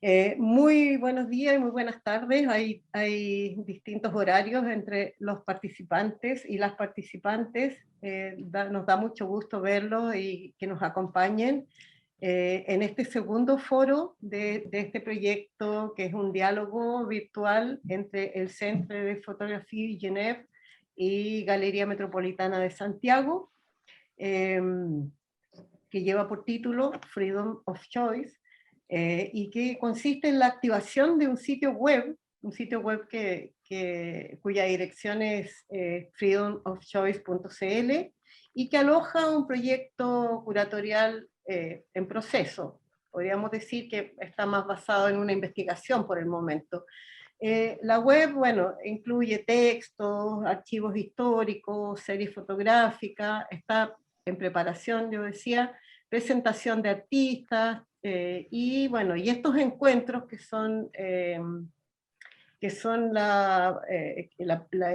Muy buenos días y muy buenas tardes. Hay distintos horarios entre los participantes y las participantes. Nos da mucho gusto verlos y que nos acompañen en este segundo foro de este proyecto, que es un diálogo virtual entre el Centre de Fotografía Genève y Galería Metropolitana de Santiago, que lleva por título Freedom of Choice, y que consiste en la activación de un sitio web cuya dirección es freedomofchoice.cl, y que aloja un proyecto curatorial en proceso. Podríamos decir que está más basado en una investigación por el momento. La web, bueno, incluye textos, archivos históricos, series fotográficas, está en preparación, yo decía, presentación de artistas, y bueno, y estos encuentros que son la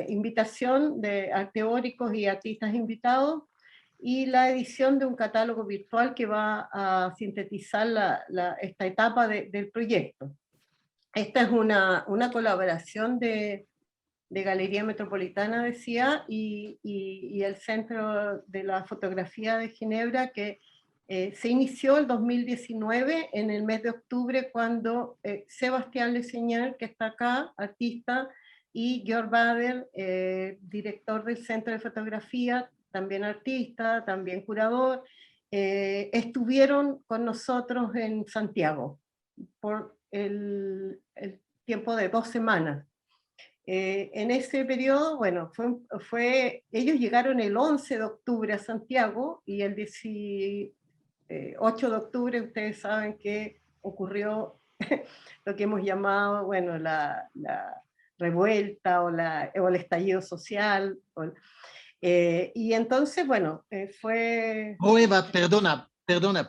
invitación de teóricos y artistas invitados, y la edición de un catálogo virtual que va a sintetizar esta etapa del proyecto. Esta es una colaboración de Galería Metropolitana, decía, y el Centro de la Fotografía de Ginebra, que se inició el 2019, en el mes de octubre, cuando Sebastián Leseñal, que está acá, artista, y Georg Bader, director del Centro de Fotografía, también artista, también curador, estuvieron con nosotros en Santiago por el tiempo de 2 semanas. En ese periodo, bueno, ellos llegaron el 11 de octubre a Santiago, y el 18 de octubre ustedes saben que ocurrió lo que hemos llamado, bueno, la revuelta o el estallido social. Y entonces, bueno, fue... Prueba, perdona,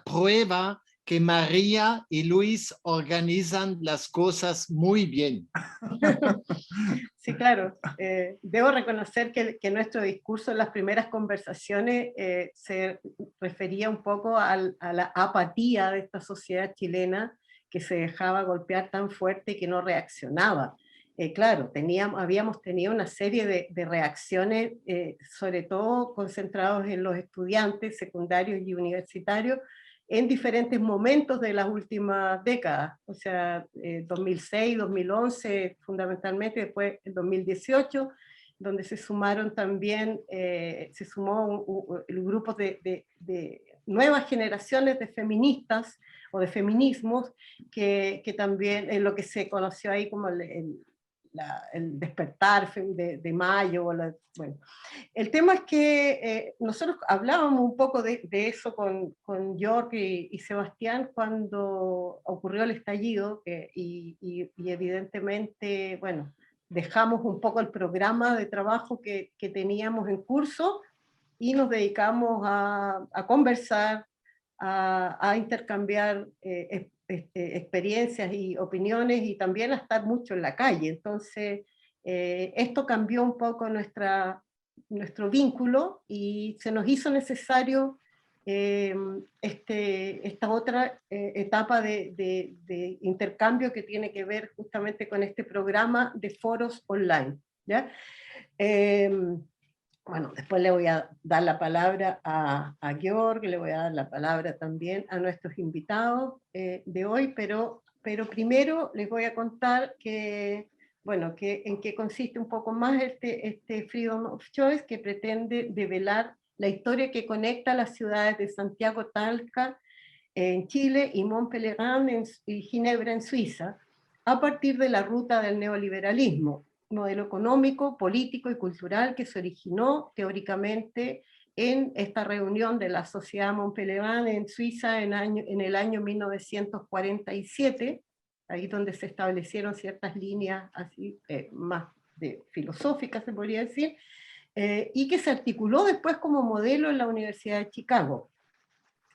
prueba que María y Luis organizan las cosas muy bien. Sí, claro. Debo reconocer que nuestro discurso en las primeras conversaciones se refería un poco a la apatía de esta sociedad chilena, que se dejaba golpear tan fuerte y que no reaccionaba. Claro, habíamos tenido una serie de reacciones, sobre todo concentrados en los estudiantes secundarios y universitarios, en diferentes momentos de las últimas décadas, o sea, 2006, 2011 fundamentalmente, después el 2018, donde se sumaron también, se sumó el grupo de nuevas generaciones de feministas o de feminismos, que también es lo que se conoció ahí como el despertar de mayo. Bueno. El tema es que nosotros hablábamos un poco de eso con Georg y Sebastián cuando ocurrió el estallido, y evidentemente, bueno, dejamos un poco el programa de trabajo que teníamos en curso, y nos dedicamos a conversar, a intercambiar experiencias y opiniones, y también a estar mucho en la calle. Entonces, esto cambió un poco nuestro vínculo, y se nos hizo necesario esta otra etapa de intercambio, que tiene que ver justamente con este programa de foros online, ¿ya? Bueno, después le voy a dar la palabra a Georg, le voy a dar la palabra también a nuestros invitados de hoy, pero primero les voy a contar que, bueno, en qué consiste un poco más este Freedom of Choice, que pretende develar la historia que conecta las ciudades de Santiago, Talca en Chile, y Montpellier y Ginebra en Suiza, a partir de la ruta del neoliberalismo, modelo económico, político y cultural que se originó teóricamente en esta reunión de la Sociedad Montpellier en Suiza en el año 1947, ahí donde se establecieron ciertas líneas así, más filosóficas, se podría decir, y que se articuló después como modelo en la Universidad de Chicago,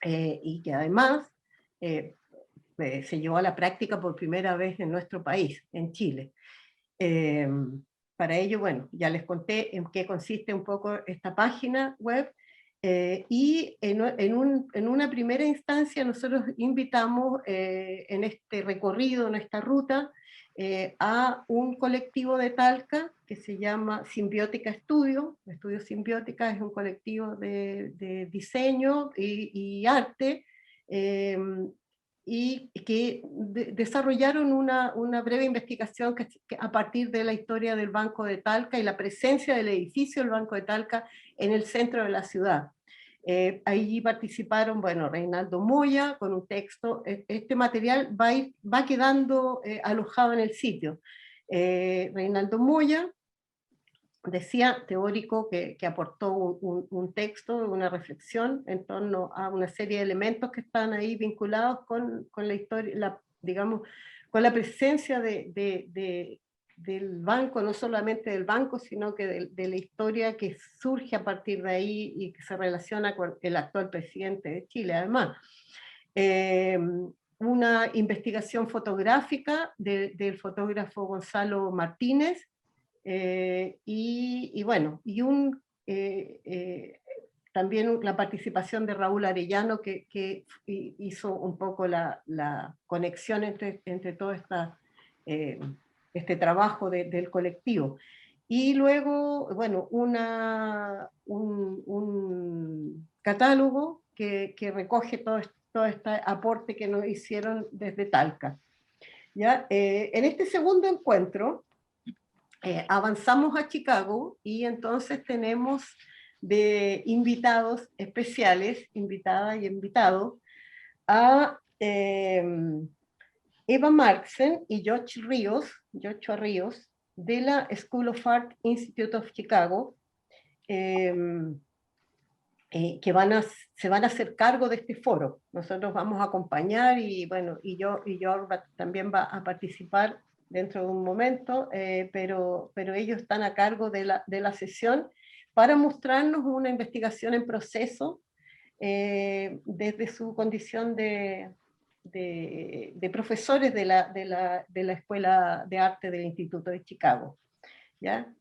y que además se llevó a la práctica por primera vez en nuestro país, en Chile. Para ello, bueno, ya les conté en qué consiste un poco esta página web, Y en una primera instancia nosotros invitamos en este recorrido, en esta ruta, a un colectivo de Talca que se llama Simbiótica Estudio. Estudio Simbiótica es un colectivo de diseño y arte, y que desarrollaron una breve investigación que a partir de la historia del Banco de Talca y la presencia del edificio del Banco de Talca en el centro de la ciudad. Allí participaron, bueno, Reinaldo Moya con un texto. Este material va quedando alojado en el sitio. Reinaldo Moya, decía, teórico que aportó un texto, una reflexión en torno a una serie de elementos que están ahí vinculados con la historia, digamos, con la presencia del banco, no solamente del banco, sino que de la historia que surge a partir de ahí y que se relaciona con el actual presidente de Chile, además. Una investigación fotográfica del fotógrafo Gonzalo Martínez, y bueno, también la participación de Raúl Arellano, que hizo un poco la conexión entre todo este trabajo del colectivo. Y luego, bueno, un catálogo que recoge todo este aporte que nos hicieron desde Talca. ¿Ya? En este segundo encuentro, avanzamos a Chicago y entonces tenemos de invitados especiales, invitada y invitado, a Eva Marxen y Joshua Ríos, de la School of Art Institute of Chicago, que se van a hacer cargo de este foro. Nosotros vamos a acompañar y bueno, y yo también va a participar dentro de un momento, pero ellos están a cargo de la sesión para mostrarnos una investigación en proceso desde su condición de profesores de la Escuela de Arte del Instituto de Chicago, ¿ya?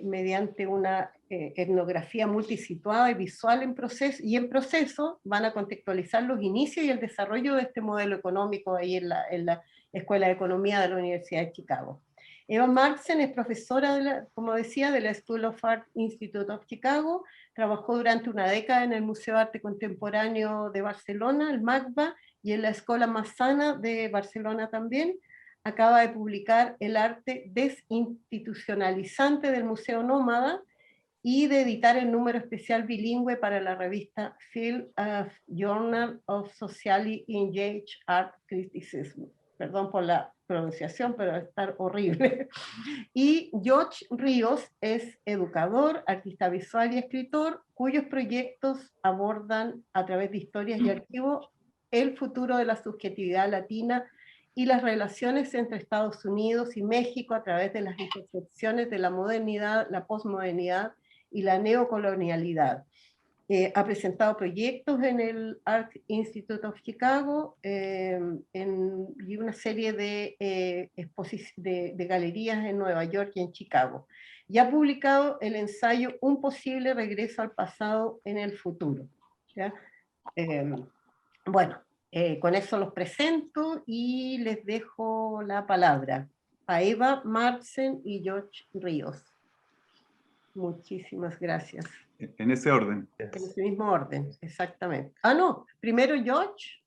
Mediante una etnografía multisituada y visual en proceso, van a contextualizar los inicios y el desarrollo de este modelo económico ahí en la Escuela de Economía de la Universidad de Chicago. Eva Marxen es profesora, como decía, de la School of Art Institute of Chicago, trabajó durante una década en el Museo de Arte Contemporáneo de Barcelona, el MACBA, y en la Escola Massana de Barcelona también. Acaba de publicar El arte desinstitucionalizante del Museo Nómada y de editar el número especial bilingüe para la revista Field Journal of Socially Engaged Art Criticism. Perdón por la pronunciación, pero va a estar horrible. Y George Ríos es educador, artista visual y escritor, cuyos proyectos abordan a través de historias y archivos el futuro de la subjetividad latina y las relaciones entre Estados Unidos y México a través de las intersecciones de la modernidad, la posmodernidad y la neocolonialidad. Ha presentado proyectos en el Art Institute of Chicago y una serie de galerías en Nueva York y en Chicago. Y ha publicado el ensayo Un posible regreso al pasado en el futuro. ¿Ya? Bueno, con eso los presento y les dejo la palabra a Eva Marxen y George Ríos. Muchísimas gracias. En ese orden. En ese mismo orden, exactamente. Ah, no, primero George.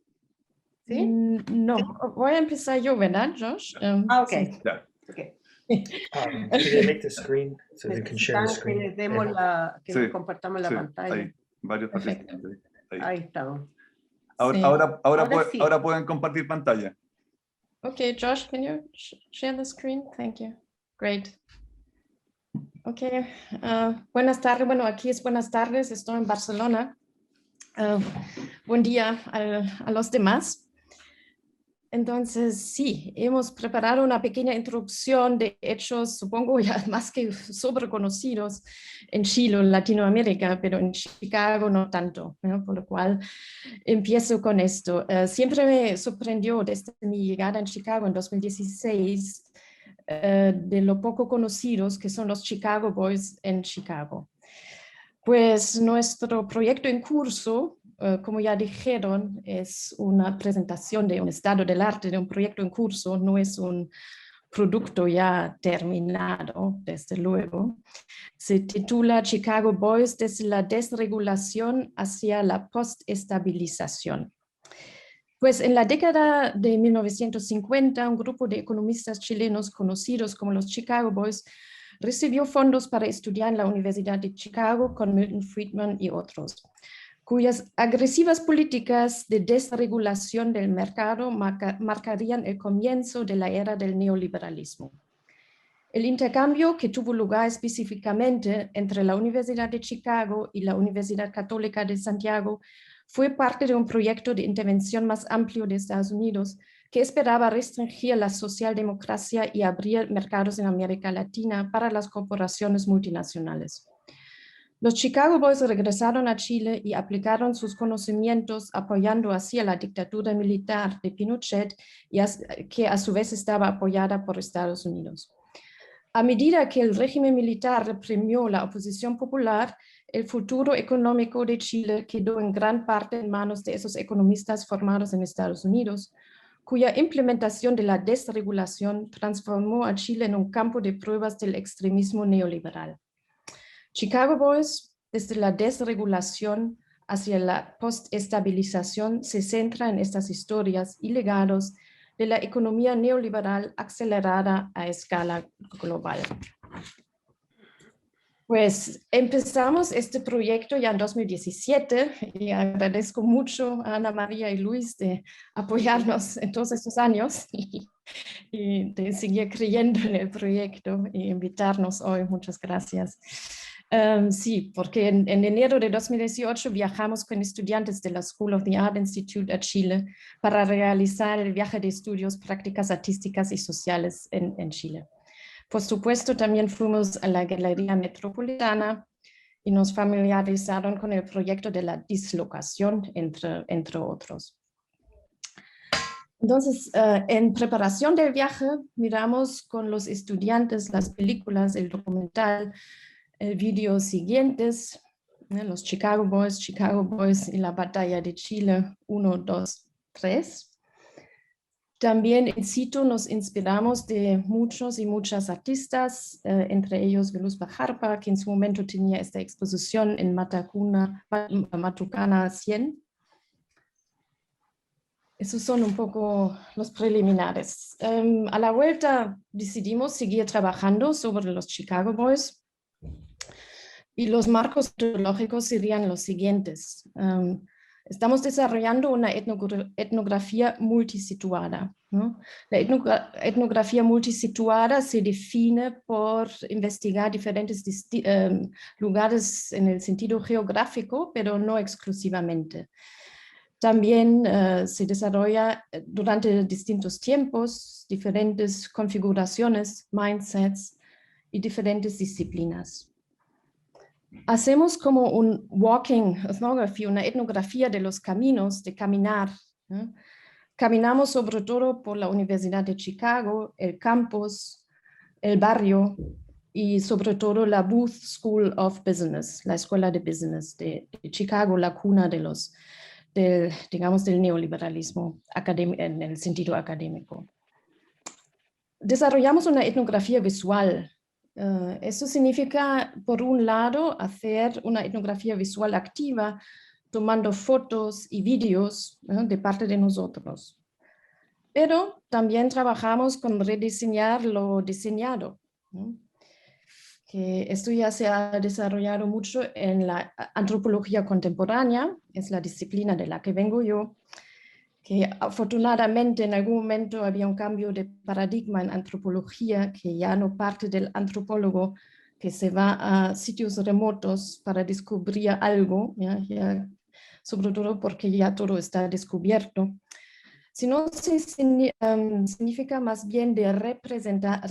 ¿Sí? No, voy a empezar yo, ¿verdad, Josh? Ok. Sí. Ya. Okay. Can they make the screen so they can share the Necesitan que les screen? demos Sí, nos compartamos la Sí, pantalla. hay varios Perfecto. participantes. Ahí. Ahí estamos. Sí. Ahora sí. Ahora pueden compartir pantalla. Okay, Josh, can you share the screen? Thank you. Great. Okay, buenas tardes. Bueno, aquí es buenas tardes, estoy en Barcelona. Buen día a los demás. Entonces, sí, hemos preparado una pequeña introducción de hechos, supongo ya más que sobreconocidos en Chile, en Latinoamérica, pero en Chicago no tanto, ¿no? Por lo cual empiezo con esto. Siempre me sorprendió desde mi llegada en Chicago en 2016 de lo poco conocidos que son los Chicago Boys en Chicago. Pues nuestro proyecto en curso, como ya dijeron, es una presentación de un estado del arte de un proyecto en curso, no es un producto ya terminado, desde luego. Se titula Chicago Boys desde la desregulación hacia la postestabilización. Pues en la década de 1950, un grupo de economistas chilenos conocidos como los Chicago Boys recibió fondos para estudiar en la Universidad de Chicago con Milton Friedman y otros, cuyas agresivas políticas de desregulación del mercado marcarían el comienzo de la era del neoliberalismo. El intercambio que tuvo lugar específicamente entre la Universidad de Chicago y la Universidad Católica de Santiago fue parte de un proyecto de intervención más amplio de Estados Unidos que esperaba restringir la socialdemocracia y abrir mercados en América Latina para las corporaciones multinacionales. Los Chicago Boys regresaron a Chile y aplicaron sus conocimientos apoyando así a la dictadura militar de Pinochet, que a su vez estaba apoyada por Estados Unidos. A medida que el régimen militar reprimió la oposición popular, el futuro económico de Chile quedó en gran parte en manos de esos economistas formados en Estados Unidos, cuya implementación de la desregulación transformó a Chile en un campo de pruebas del extremismo neoliberal. Chicago Boys, desde la desregulación hacia la postestabilización, se centra en estas historias y legados de la economía neoliberal acelerada a escala global. Pues empezamos este proyecto ya en 2017 y agradezco mucho a Ana María y Luis de apoyarnos en todos estos años y de seguir creyendo en el proyecto y invitarnos hoy. Muchas gracias. Sí, porque en enero de 2018 viajamos con estudiantes de la School of the Art Institute a Chile para realizar el viaje de estudios, prácticas artísticas y sociales en Chile. Por supuesto, también fuimos a la Galería Metropolitana y nos familiarizaron con el proyecto de la dislocación, entre otros. Entonces, en preparación del viaje, miramos con los estudiantes las películas, el documental, el video siguientes, los Chicago Boys y la batalla de Chile 1, 2, 3. También in situ nos inspiramos de muchos y muchas artistas, entre ellos Veluspa Jarpa, que en su momento tenía esta exposición en Matucana 100. Esos son un poco los preliminares. A la vuelta decidimos seguir trabajando sobre los Chicago Boys. Y los marcos metodológicos serían los siguientes. Estamos desarrollando una etnografía multisituada, ¿no? La etnografía multisituada se define por investigar diferentes lugares en el sentido geográfico, pero no exclusivamente. También se desarrolla durante distintos tiempos, diferentes configuraciones, mindsets y diferentes disciplinas. Hacemos como un walking ethnography, una etnografía de los caminos, de caminar. ¿No? Caminamos sobre todo por la Universidad de Chicago, el campus, el barrio y sobre todo la Booth School of Business, la Escuela de Business de Chicago, la cuna del neoliberalismo en el sentido académico. Desarrollamos una etnografía visual. Eso significa, por un lado, hacer una etnografía visual activa, tomando fotos y vídeos de parte de nosotros. Pero también trabajamos con rediseñar lo diseñado. Que esto ya se ha desarrollado mucho en la antropología contemporánea, es la disciplina de la que vengo yo, que afortunadamente en algún momento había un cambio de paradigma en antropología, que ya no parte del antropólogo que se va a sitios remotos para descubrir algo, ya, sobre todo porque ya todo está descubierto, sino significa más bien de representar,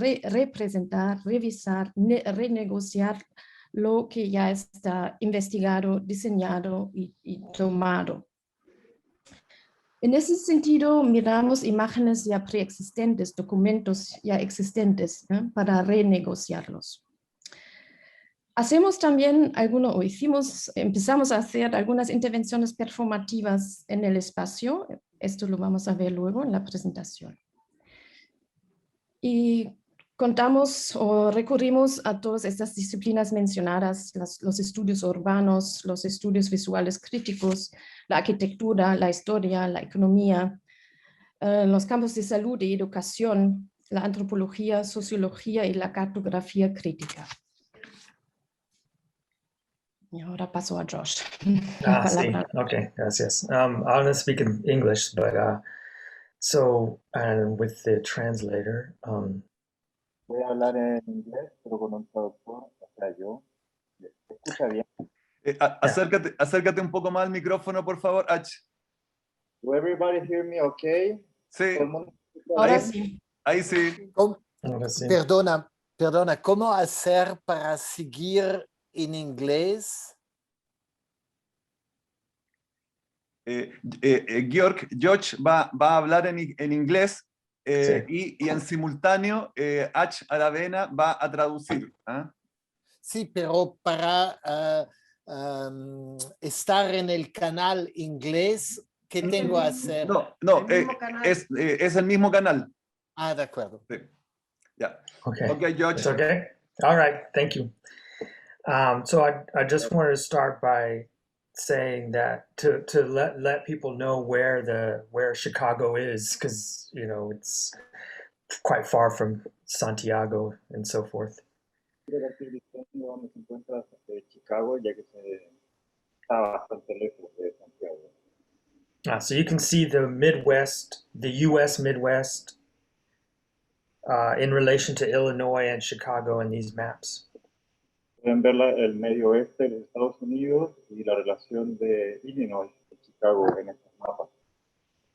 revisar, renegociar lo que ya está investigado, diseñado y tomado. En ese sentido, miramos imágenes ya preexistentes, documentos ya existentes, para renegociarlos. Hacemos también empezamos a hacer algunas intervenciones performativas en el espacio. Esto lo vamos a ver luego en la presentación. Y contamos o recurrimos a todas estas disciplinas mencionadas, los estudios urbanos, los estudios visuales críticos, la arquitectura, la historia, la economía, los campos de salud y educación, la antropología, sociología y la cartografía crítica. Y ahora paso a Josh. Sí. Okay, gracias. I'm going to speak in English, but with the translator. Voy a hablar en inglés, pero con un traductor, o sea, yo. ¿Se escucha bien? Acércate un poco más al micrófono, por favor, H. Do everybody hear me okay? Sí, ¿Todo el mundo escucha Ahora bien? sí. ahí sí. Ahora sí. Perdona, ¿cómo hacer para seguir en inglés? George va a hablar en inglés Sí. y en simultáneo H. Aravena va a traducir. ¿Ah? Sí, pero para estar en el canal inglés, ¿qué tengo que hacer? No, El mismo canal. es el mismo canal. Ah, de acuerdo. Sí. Ya. Okay. Okay, George. It's okay. All right. Thank you. So I just wanted to start by saying that to let people know where Chicago is, because it's quite far from Santiago and so forth. Quiero partir diciendo dónde se encuentra Chicago, ya que está bastante lejos de Santiago. So you can see the Midwest, the U.S. Midwest, in relation to Illinois and Chicago in these maps. Pueden ver el medio oeste de los Estados Unidos y la relación de Illinois y Chicago en estos mapas.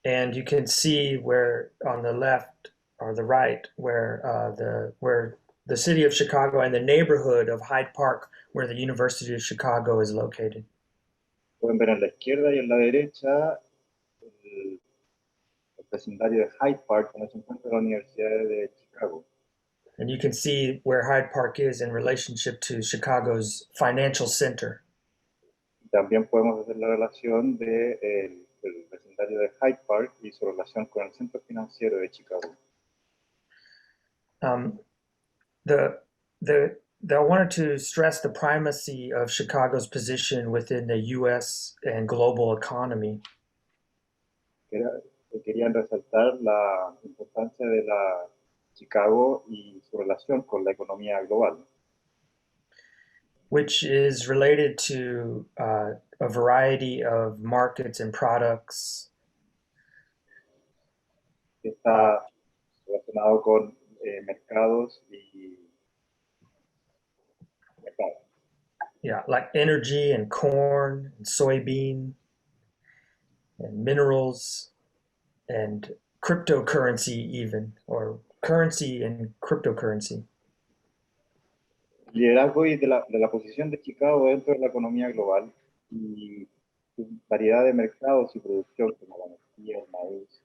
And you can see where on the left or the right where the city of Chicago and the neighborhood of Hyde Park, where the University of Chicago is located. Pueden ver en la izquierda y en la derecha el vecindario de Hyde Park, donde se encuentra la Universidad de Chicago. And you can see where Hyde Park is in relationship to Chicago's financial center. También podemos hacer la relación del vecindario de Hyde Park y su relación con el centro financiero de Chicago. I wanted to stress the primacy of Chicago's position within the U.S. and global economy. Querían resaltar la importancia de la Chicago y su relación con la economía global, which is related to a variety of markets and products. Está relacionado con mercados y mercados. Yeah, like energy and corn and soybean and minerals and cryptocurrency even, or currency and cryptocurrency. Liderazgo y de la posición de Chicago dentro de la economía global y su variedad de mercados y producción como la energía, el maíz,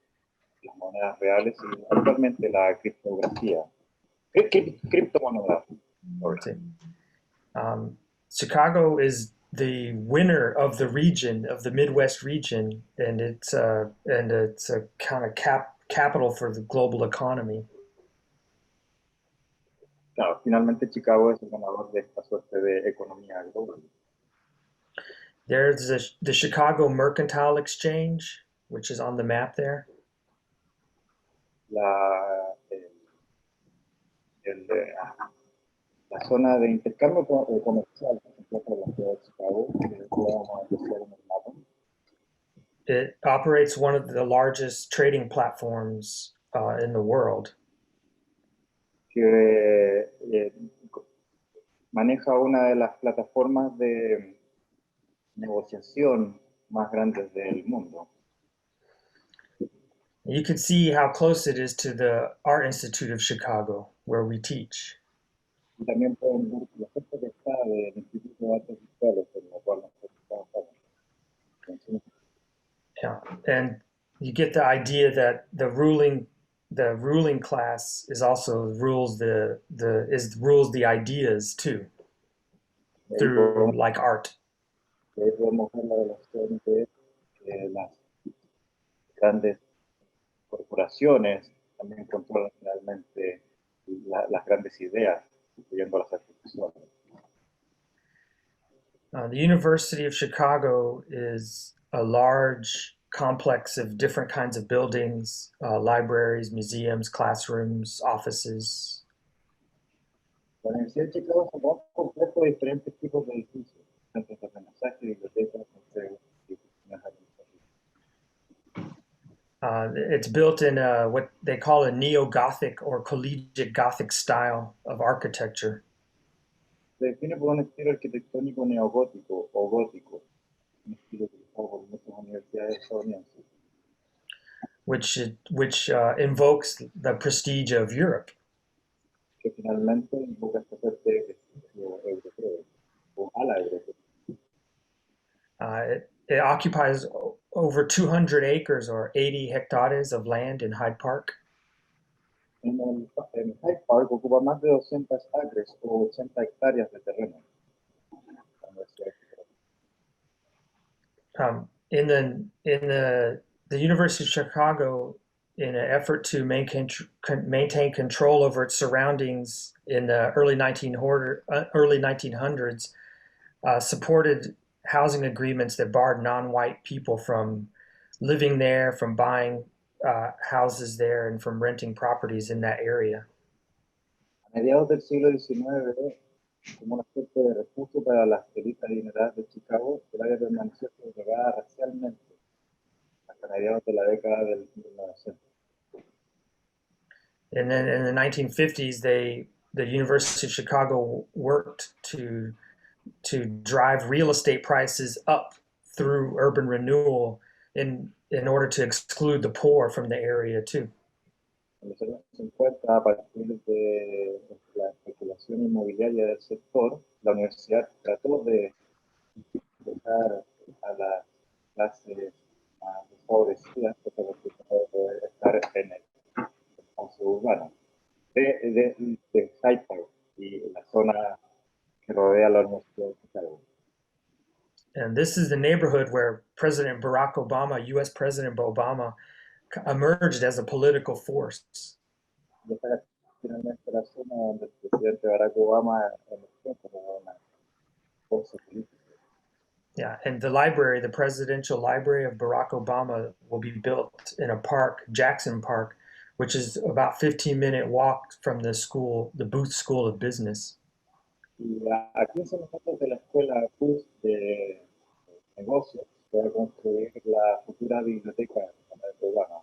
las monedas reales y actualmente la criptografía. Criptomonedas. Chicago is the winner of the region, of the Midwest region, and it's a kind of capital for the global economy. Claro, finalmente Chicago es el ganador de esta suerte de economía global. There's the Chicago Mercantile Exchange, which is on the map there. La zona de intercambio comercial que se encuentra en la ciudad de Chicago, que vamos a apreciar en el mapa. It operates one of the largest trading platforms in the world. Que maneja una de las plataformas de negociación más grandes del mundo. You can see how close it is to the Art Institute of Chicago, where we teach. Y también pueden ver la cerca que está del Instituto de Artes Visuales, en el cual nosotros trabajamos. Yeah, and you get the idea that the ruling class is also rules the ideas too. through like art. Ahí podemos ver la relación de las grandes corporaciones también controlan finalmente las grandes ideas, incluyendo las arquitecturas. The University of Chicago is a large complex of different kinds of buildings, libraries, museums, classrooms, offices. La Universidad de Chicago es un gran complejo de diferentes tipos de edificios, centros de aprendizaje, bibliotecas, museos y oficinas administrativas. It's built in what they call a neo-Gothic or collegiate Gothic style of architecture. Se define por un estilo arquitectónico neogótico o gótico, un estilo utilizado por muchas universidades estadounidenses, which invokes the prestige of Europe. que finalmente invoca esta suerte de prestigio europeo o a la europea. It occupies over 200 acres or 80 hectares of land in Hyde Park. En Hyde Park ocupa más de 200 acres o 80 hectáreas de terreno. In the University of Chicago, in an effort to maintain control over its surroundings in the early 1900s, supported housing agreements that barred non-white people from living there, from buying houses there, and from renting properties in that area. A mediados del siglo XIX, como una suerte de refugio para las élites adineradas de Chicago, el área permaneció segregada racialmente hasta mediados de la década del 1900. And then in the 1950s, the University of Chicago worked to drive real estate prices up through urban renewal in order to exclude the poor from the area too. En los años 50, a partir de la especulación inmobiliaria del sector, la universidad trató de dejar a las clases más desfavorecidas de poder estar en el espacio urbano de Hyde Park y la zona que rodea la Universidad de Chicago. And this is the neighborhood where President Barack Obama, U.S. President Obama, emerged as a political force. Finalmente la zona donde el presidente Barack Obama emergió como una fuerza política. Yeah, and the library, the presidential library of Barack Obama, will be built in a park, Jackson Park, which is about 15-minute walk from the school, the Booth School of Business. Y a 15 minutos de la escuela Booth de negocios se va a construir la futura biblioteca de Obama.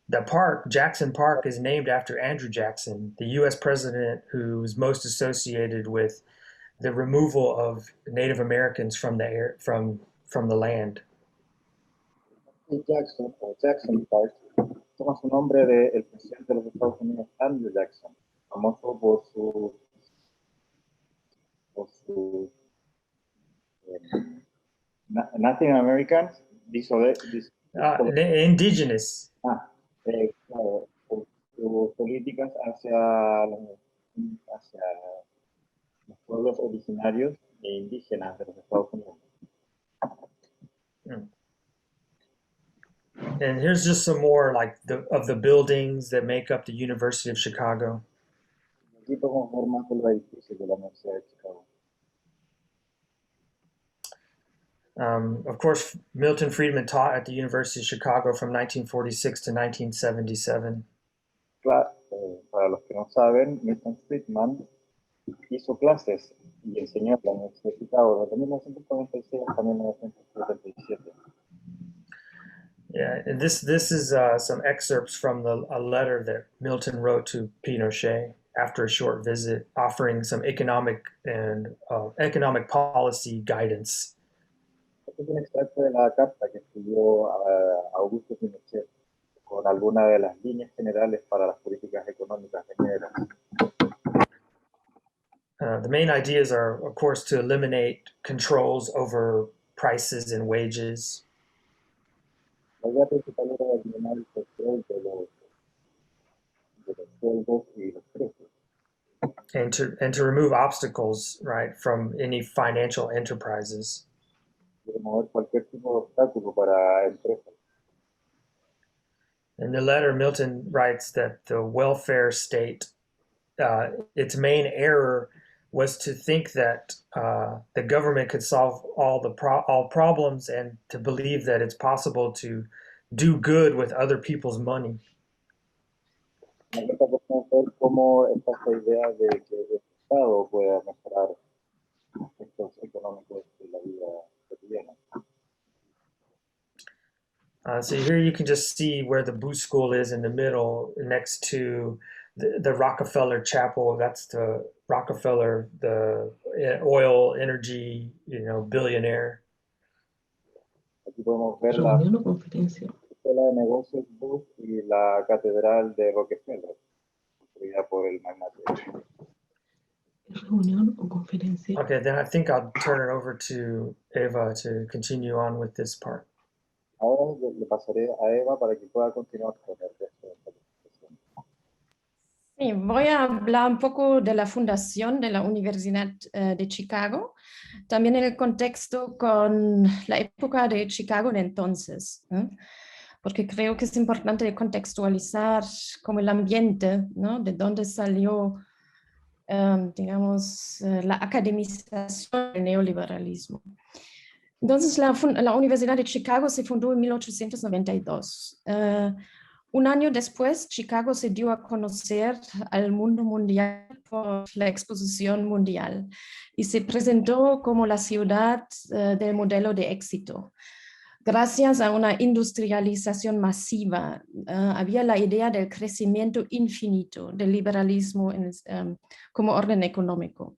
The park, Jackson Park, is named after Andrew Jackson, the U.S. president who was most associated with the removal of Native Americans from the land. Jackson, o Jackson Park, toma su nombre del presidente de los Estados Unidos, Andrew Jackson, famoso por sus Native Americans, indigenous. Claro, por sus políticas hacia los pueblos originarios e indígenas de los Estados Unidos. And here's just some more of the buildings that make up the University of Chicago. Aquí podemos ver más de los edificios de la Universidad de Chicago. Of course, Milton Friedman taught at the University of Chicago from 1946 to 1977. Claro, para los que no saben, Milton Friedman hizo clases y enseñó en la Universidad de Chicago desde 1946 hasta 1977. Yeah, and this is some excerpts from a letter that Milton wrote to Pinochet after a short visit, offering some economic policy guidance. Este es un extracto de la carta que escribió a Augusto Pinochet con algunas de las líneas generales para las políticas económicas venideras. The main ideas are, of course, to eliminate controls over prices and wages. La idea principal era eliminar el control de los sueldos y los precios. and to remove obstacles, right, from any financial enterprises. Y remover cualquier tipo de obstáculo para empresas. In the letter, Milton writes that the welfare state, its main error was to think that the government could solve all problems and to believe that it's possible to do good with other people's money. Me gusta ver cómo está esta idea de que el Estado pueda mejorar aspectos económicos de la vida cotidiana. So here you can just see where the Booth School is in the middle, next to the Rockefeller Chapel. That's the Rockefeller, the oil energy, billionaire. Aquí podemos ver la ¿Reunión o conferencia? Escuela de Negocios Booth y la Catedral de Rockefeller, construida por el magnate. ¿Reunión o conferencia? Okay, then I think I'll turn it over to Eva to continue on with this part. Ahora le pasaré a Eva para que pueda continuar con el resto de esta presentación. Sí, voy a hablar un poco de la fundación de la Universidad de Chicago, también en el contexto con la época de Chicago de entonces, ¿eh? Porque creo que es importante contextualizar como el ambiente, ¿no? De dónde salió, digamos, la academización del neoliberalismo. Entonces, la Universidad de Chicago se fundó en 1892. Un año después, Chicago se dio a conocer al mundo mundial por la Exposición Mundial y se presentó como la ciudad del modelo de éxito. Gracias a una industrialización masiva, había la idea del crecimiento infinito del liberalismo como orden económico.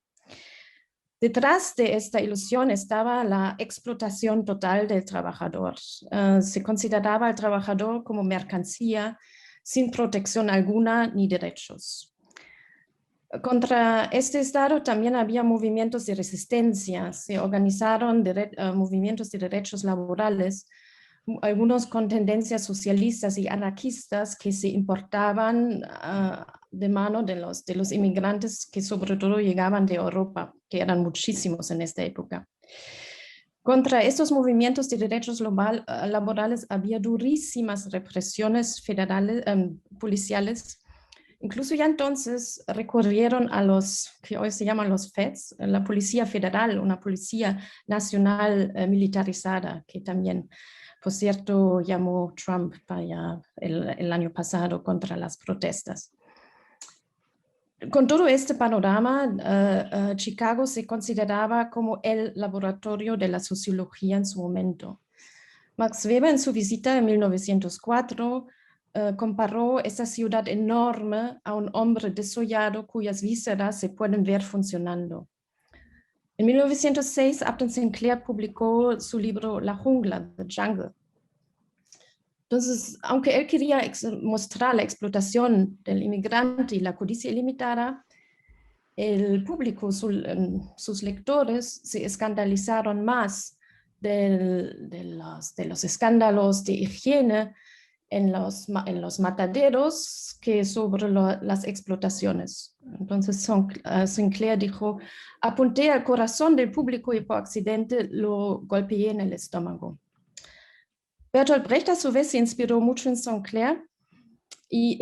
Detrás de esta ilusión estaba la explotación total del trabajador. Se consideraba al trabajador como mercancía sin protección alguna ni derechos. Contra este estado también había movimientos de resistencia. Se organizaron movimientos de derechos laborales, algunos con tendencias socialistas y anarquistas que se importaban de mano de los inmigrantes que sobre todo llegaban de Europa, que eran muchísimos en esta época. Contra estos movimientos de derechos laborales había durísimas represiones federales, policiales. Incluso ya entonces recurrieron a los que hoy se llaman los Feds, la Policía Federal, una policía nacional militarizada, que también, por cierto, llamó Trump para el año pasado contra las protestas. Con todo este panorama, Chicago se consideraba como el laboratorio de la sociología en su momento. Max Weber, en su visita en 1904, comparó esta ciudad enorme a un hombre desollado cuyas vísceras se pueden ver funcionando. En 1906, Upton Sinclair publicó su libro La Jungla, The Jungle. Entonces, aunque él quería mostrar la explotación del inmigrante y la codicia ilimitada, el público, sus lectores, se escandalizaron más de los escándalos de higiene en los mataderos que sobre las explotaciones. Entonces Sinclair dijo: apunté al corazón del público y por accidente lo golpeé en el estómago. Bertolt Brecht a su vez se inspiró mucho en Sinclair y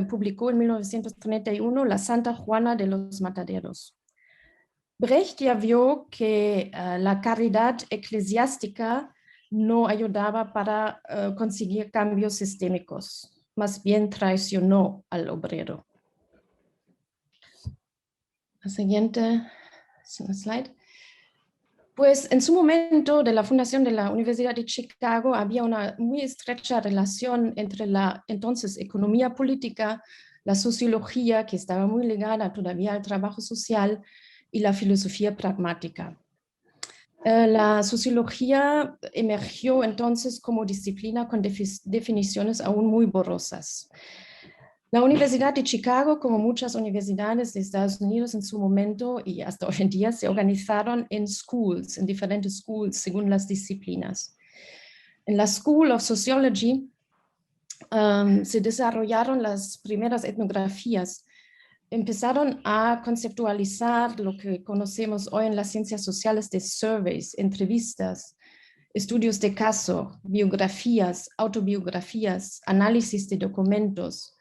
publicó en 1931 La Santa Juana de los Mataderos. Brecht ya vio que la caridad eclesiástica no ayudaba para conseguir cambios sistémicos, más bien traicionó al obrero. La siguiente slide. Pues en su momento de la fundación de la Universidad de Chicago había una muy estrecha relación entre la entonces economía política, la sociología, que estaba muy ligada todavía al trabajo social, y la filosofía pragmática. La sociología emergió entonces como disciplina con definiciones aún muy borrosas. La Universidad de Chicago, como muchas universidades de Estados Unidos en su momento y hasta hoy en día, se organizaron en schools, en diferentes schools, según las disciplinas. En la School of Sociology se desarrollaron las primeras etnografías empezaron a conceptualizar lo que conocemos hoy en las ciencias sociales de surveys, entrevistas, estudios de caso, biografías, autobiografías, análisis de documentos.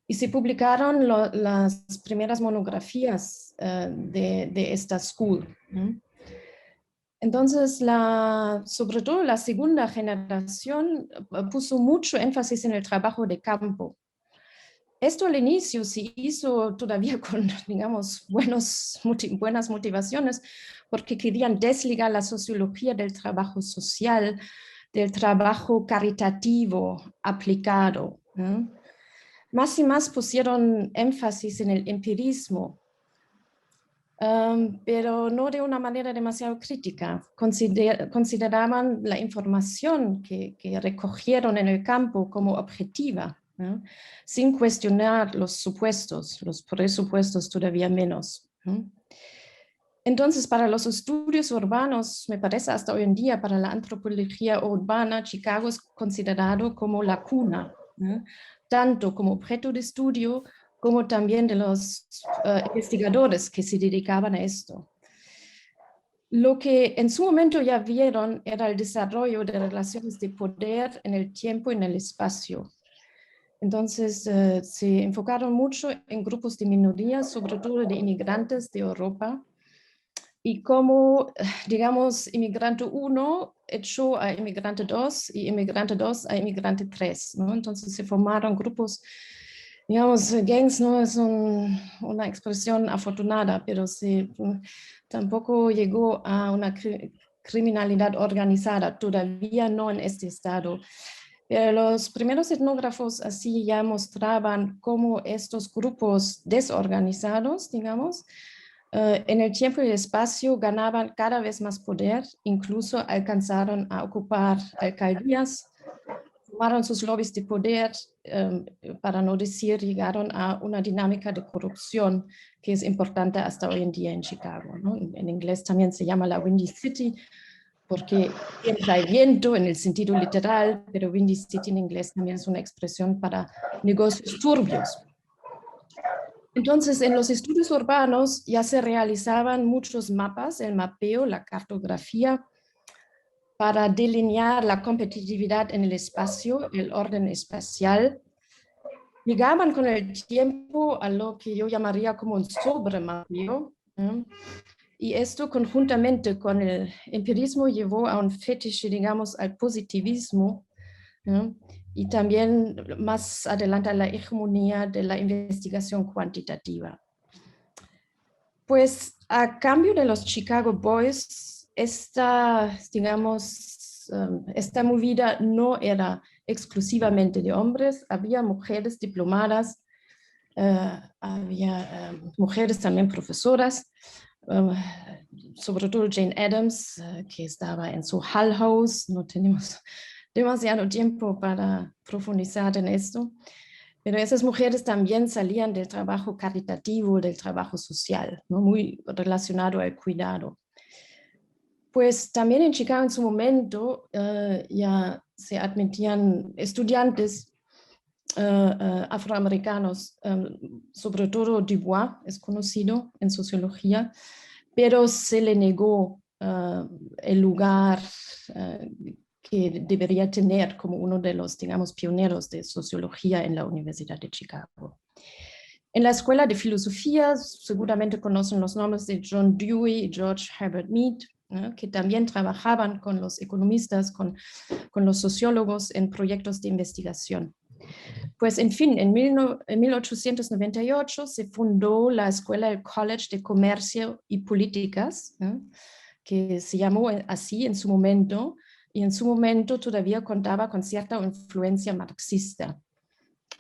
Y se publicaron las primeras monografías de esta school. Entonces, sobre todo la segunda generación puso mucho énfasis en el trabajo de campo. Esto al inicio se hizo todavía con, digamos, buenas motivaciones, porque querían desligar la sociología del trabajo social, del trabajo caritativo aplicado. Más y más pusieron énfasis en el empirismo, pero no de una manera demasiado crítica. Consideraban la información que recogieron en el campo como objetiva, ¿no? Sin cuestionar los presupuestos todavía menos. Entonces, para los estudios urbanos, me parece hasta hoy en día, para la antropología urbana, Chicago es considerado como la cuna, ¿no? Tanto como objeto de estudio, como también de los investigadores que se dedicaban a esto. Lo que en su momento ya vieron era el desarrollo de relaciones de poder en el tiempo y en el espacio. Entonces se enfocaron mucho en grupos de minorías, sobre todo de inmigrantes de Europa, y cómo, digamos, inmigrante 1 echó a inmigrante 2 y inmigrante 2 a inmigrante 3, ¿no? Entonces se formaron grupos, digamos, gangs no es una expresión afortunada, pero tampoco llegó a una criminalidad organizada, todavía no en este estado. Pero los primeros etnógrafos así ya mostraban cómo estos grupos desorganizados, digamos, en el tiempo y el espacio ganaban cada vez más poder, incluso alcanzaron a ocupar alcaldías, formaron sus lobbies de poder, para no decir, llegaron a una dinámica de corrupción que es importante hasta hoy en día en Chicago, ¿no? En inglés también se llama la Windy City, porque entra el viento en el sentido literal, pero Windy City en inglés también es una expresión para negocios turbios. Entonces, en los estudios urbanos ya se realizaban muchos mapas, el mapeo, la cartografía, para delinear la competitividad en el espacio, el orden espacial. Llegaban con el tiempo a lo que yo llamaría como un sobremapeo, ¿eh? Y esto conjuntamente con el empirismo llevó a un fetiche, digamos, al positivismo, ¿no? Y también más adelante a la hegemonía de la investigación cuantitativa. Pues a cambio de los Chicago Boys, digamos, esta movida no era exclusivamente de hombres, había mujeres diplomadas, había mujeres también profesoras, sobre todo Jane Addams, que estaba en su Hull House. No tenemos demasiado tiempo para profundizar en esto, pero esas mujeres también salían del trabajo caritativo, del trabajo social, ¿no? Muy relacionado al cuidado. Pues también en Chicago en su momento ya se admitían estudiantes afroamericanos, sobre todo Dubois es conocido en sociología, pero se le negó el lugar que debería tener como uno de los, digamos, pioneros de sociología en la Universidad de Chicago. En la Escuela de Filosofía seguramente conocen los nombres de John Dewey y George Herbert Mead, ¿no? Que también trabajaban con los economistas, con los sociólogos en proyectos de investigación. Pues en fin, en 1898 se fundó la Escuela del College de Comercio y Políticas, ¿no? Que se llamó así en su momento, y en su momento todavía contaba con cierta influencia marxista.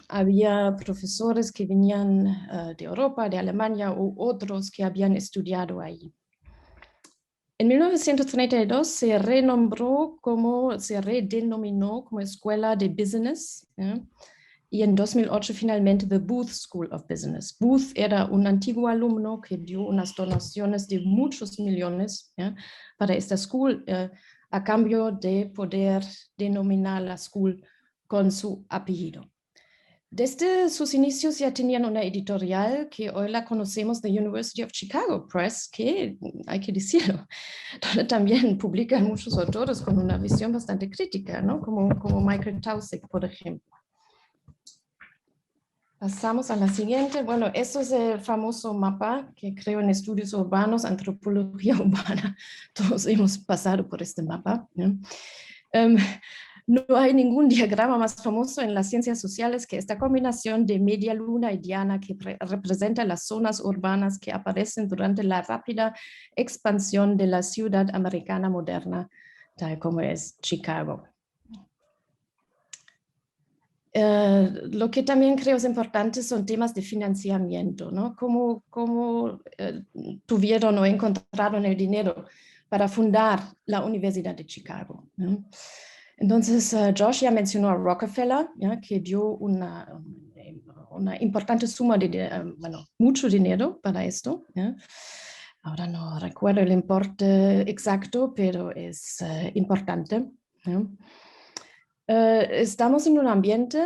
Había profesores que venían de Europa, de Alemania, u otros que habían estudiado ahí. En 1932 se redenominó como Escuela de Business, ¿eh? Y en 2008 finalmente The Booth School of Business. Booth era un antiguo alumno que dio unas donaciones de muchos millones, ¿eh? Para esta school, a cambio de poder denominar la school con su apellido. Desde sus inicios ya tenían una editorial que hoy la conocemos de University of Chicago Press, que hay que decirlo, donde también publican muchos autores con una visión bastante crítica, ¿no? Como Michael Taussig, por ejemplo. Pasamos a la siguiente. Bueno, esto es el famoso mapa que creo en estudios urbanos, antropología urbana. Todos hemos pasado por este mapa, ¿no? No hay ningún diagrama más famoso en las ciencias sociales que esta combinación de media luna y diana que representa las zonas urbanas que aparecen durante la rápida expansión de la ciudad americana moderna, tal como es Chicago. Lo que también creo es importante son temas de financiamiento, ¿no? ¿Cómo tuvieron o encontraron el dinero para fundar la Universidad de Chicago, ¿no? Entonces, Josh ya mencionó a Rockefeller, ¿ya? Que dio una importante suma de, bueno, mucho dinero para esto, ¿ya? Ahora no recuerdo el importe exacto, pero es importante, ¿ya? Estamos en un ambiente,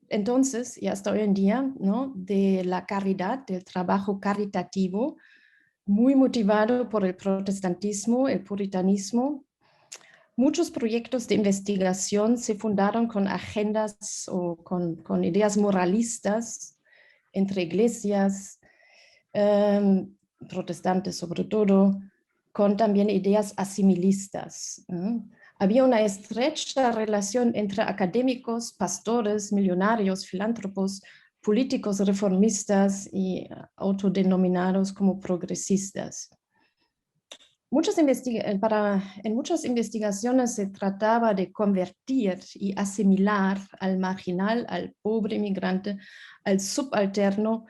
entonces, y hasta hoy en día, ¿no? De la caridad, del trabajo caritativo, muy motivado por el protestantismo, el puritanismo. Muchos proyectos de investigación se fundaron con agendas o con ideas moralistas entre iglesias, protestantes sobre todo, con también ideas asimilistas. Había una estrecha relación entre académicos, pastores, millonarios, filántropos, políticos reformistas y autodenominados como progresistas. En muchas investigaciones se trataba de convertir y asimilar al marginal, al pobre migrante, al subalterno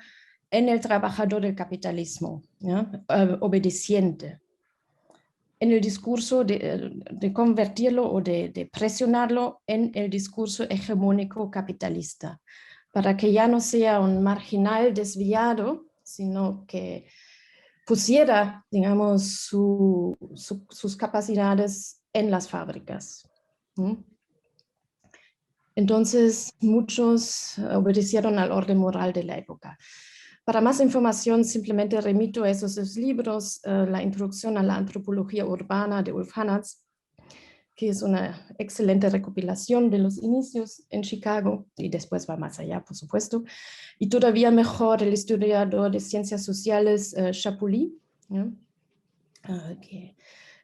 en el trabajador del capitalismo, ¿ya? Obedeciente. En el discurso de convertirlo o de presionarlo en el discurso hegemónico capitalista, para que ya no sea un marginal desviado, sino que pusiera, digamos, sus capacidades en las fábricas. Entonces, muchos obedecieron al orden moral de la época. Para más información, simplemente remito a esos dos libros, La introducción a la antropología urbana de Ulf Hannerz, que es una excelente recopilación de los inicios en Chicago, y después va más allá, por supuesto. Y todavía mejor el historiador de ciencias sociales, Chapuly, ¿no? Que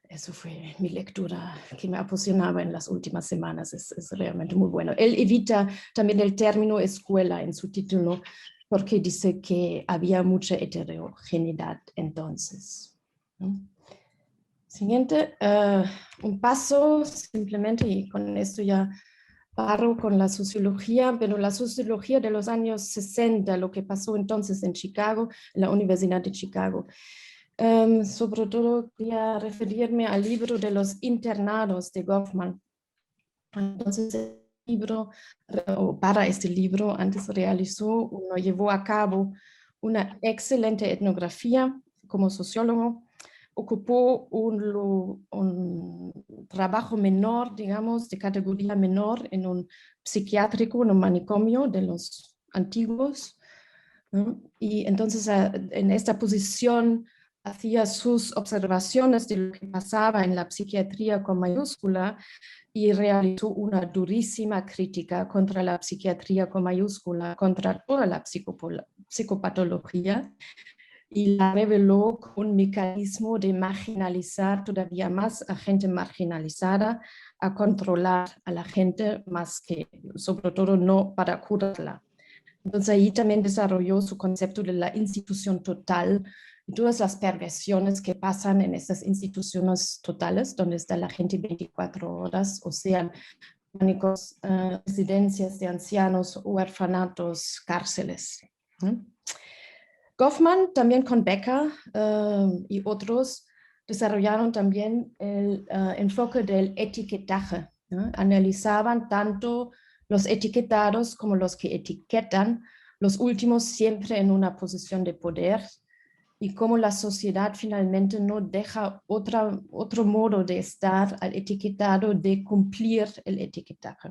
eso fue mi lectura que me apasionaba en las últimas semanas, es realmente muy bueno. Él evita también el término escuela en su título, porque dice que había mucha heterogeneidad entonces, ¿no? Siguiente, un paso simplemente, y con esto ya paro con la sociología, pero la sociología de los años 60, lo que pasó entonces en Chicago, en la Universidad de Chicago. Sobre todo quería referirme al libro de los internados de Goffman. Entonces, el libro, o para este libro, antes llevó a cabo una excelente etnografía como sociólogo. Ocupó un trabajo menor, digamos, de categoría menor en un psiquiátrico, en un manicomio de los antiguos, ¿no? Y entonces en esta posición hacía sus observaciones de lo que pasaba en la psiquiatría con mayúscula y realizó una durísima crítica contra la psiquiatría con mayúscula, contra toda la psicopatología, y la reveló con un mecanismo de marginalizar todavía más a gente marginalizada, a controlar a la gente más que, sobre todo, no para curarla. Entonces ahí también desarrolló su concepto de la institución total y todas las perversiones que pasan en estas instituciones totales, donde está la gente 24 horas, o sean manicos, residencias de ancianos, huerfanatos, cárceles, ¿no? Goffman, también con Becker y otros, desarrollaron también el enfoque del etiquetaje, ¿no? Analizaban tanto los etiquetados como los que etiquetan, los últimos siempre en una posición de poder, y cómo la sociedad finalmente no deja otro modo de estar al etiquetado de cumplir el etiquetaje.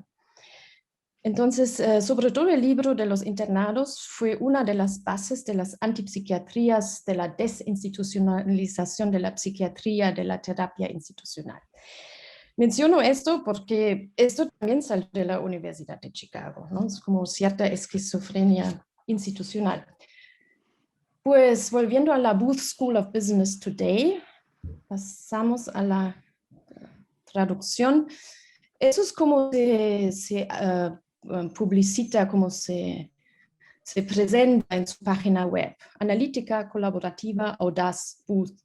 Entonces, sobre todo el libro de los internados fue una de las bases de las antipsiquiatrías, de la desinstitucionalización de la psiquiatría, de la terapia institucional. Menciono esto porque esto también salió de la Universidad de Chicago, ¿no? Es como cierta esquizofrenia institucional. Pues volviendo a la Booth School of Business Today, pasamos a la traducción. Eso es como se publicita, como se presenta en su página web. Analítica, colaborativa, audaz, Booth.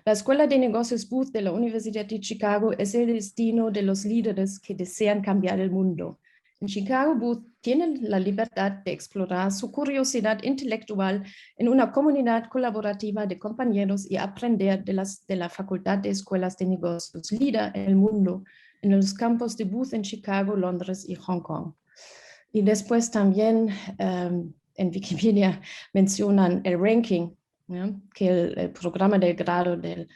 La Escuela de Negocios Booth de la Universidad de Chicago es el destino de los líderes que desean cambiar el mundo. En Chicago, Booth tiene la libertad de explorar su curiosidad intelectual en una comunidad colaborativa de compañeros y aprender de la Facultad de Escuelas de Negocios líder en el mundo en los campos de Booth en Chicago, Londres y Hong Kong. Y después también en Wikipedia mencionan el ranking, ¿no? Que el programa de grado de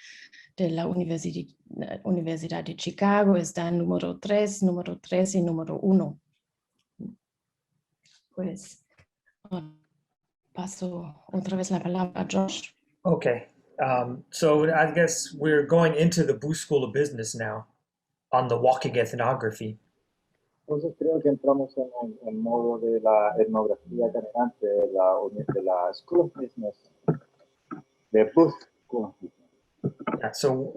la Universidad de Chicago está en número 3 y número 1. Pues paso otra vez la palabra a Josh. Okay. So I guess we're going into the Booth School of Business now on the walking ethnography. Entonces creo que entramos en el modo de la etnografía caminante de la School of Business, de Booth School of Business. Yeah, so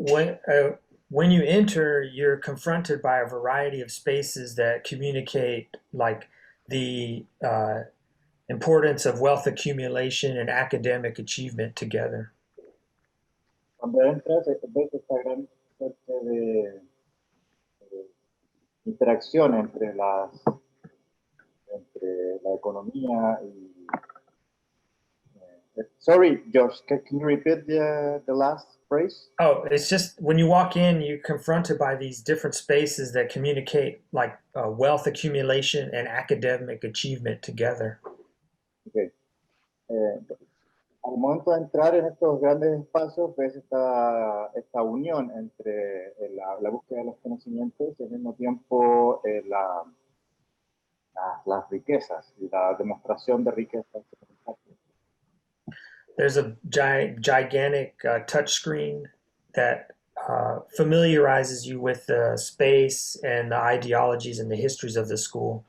when you enter, you're confronted by a variety of spaces that communicate like the importance of wealth accumulation and academic achievement together. Cuando entras, ves esta gran suerte de interacción entre la economía y... sorry, Josh, can you repeat the last phrase? Oh, it's just when you walk in, you're confronted by these different spaces that communicate like wealth accumulation and academic achievement together. Okay. Al momento de entrar en estos grandes espacios, ves esta unión entre la búsqueda de los conocimientos y al mismo tiempo las riquezas y la demostración de riquezas. There's a gigantic touchscreen that familiarizes you with the space and the ideologies and the histories of the school.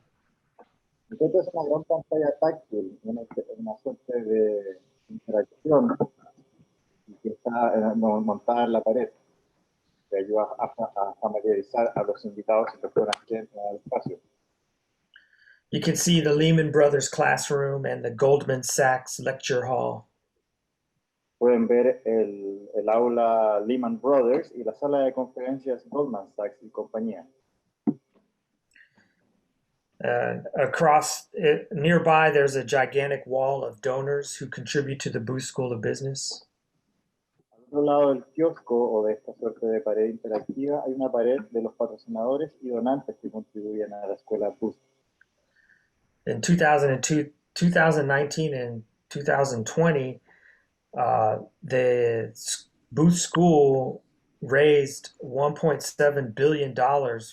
Entonces es una gran pantalla táctil, una suerte de interacción que está montada en la pared, que ayuda a familiarizar a los invitados y personas que entran al espacio. You can see the Lehman Brothers classroom and the Goldman Sachs lecture hall. Pueden ver el aula Lehman Brothers y la sala de conferencias Goldman Sachs y compañía. Nearby, there's a gigantic wall of donors who contribute to the Booth School of Business. Al otro lado del kiosco o de esta suerte de pared interactiva hay una pared de los patrocinadores y donantes que contribuyen a la escuela Booth. In 2019 and 2020, the Booth School raised $1.7 billion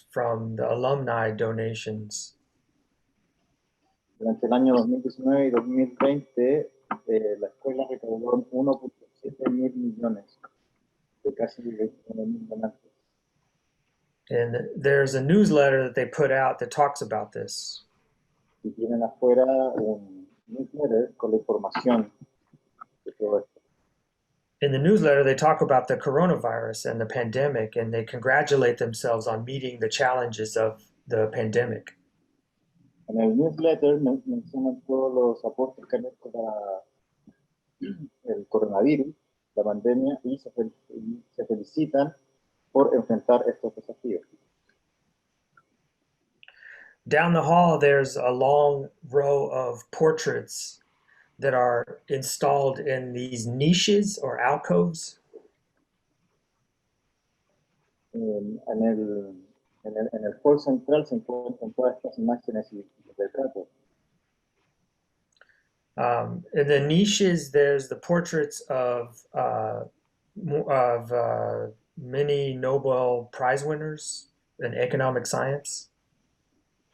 from the alumni donations. Durante el año 2019 y 2020, la escuela recaudó 1.7 mil millones de casi 29 mil donantes. And there's a newsletter that they put out that talks about this. Y tienen afuera un newsletter con la información de todo esto. In the newsletter, they talk about the coronavirus and the pandemic, and they congratulate themselves on meeting the challenges of the pandemic. En el newsletter mencionan todos los aportes que han hecho para el coronavirus, la pandemia, y se felicitan por enfrentar estos desafíos. Down the hall, there's a long row of portraits that are installed in these niches or alcoves. En el hall central se encuentran todas estas imágenes y retratos. In the niches, there's the portraits of many Nobel Prize winners in economic science.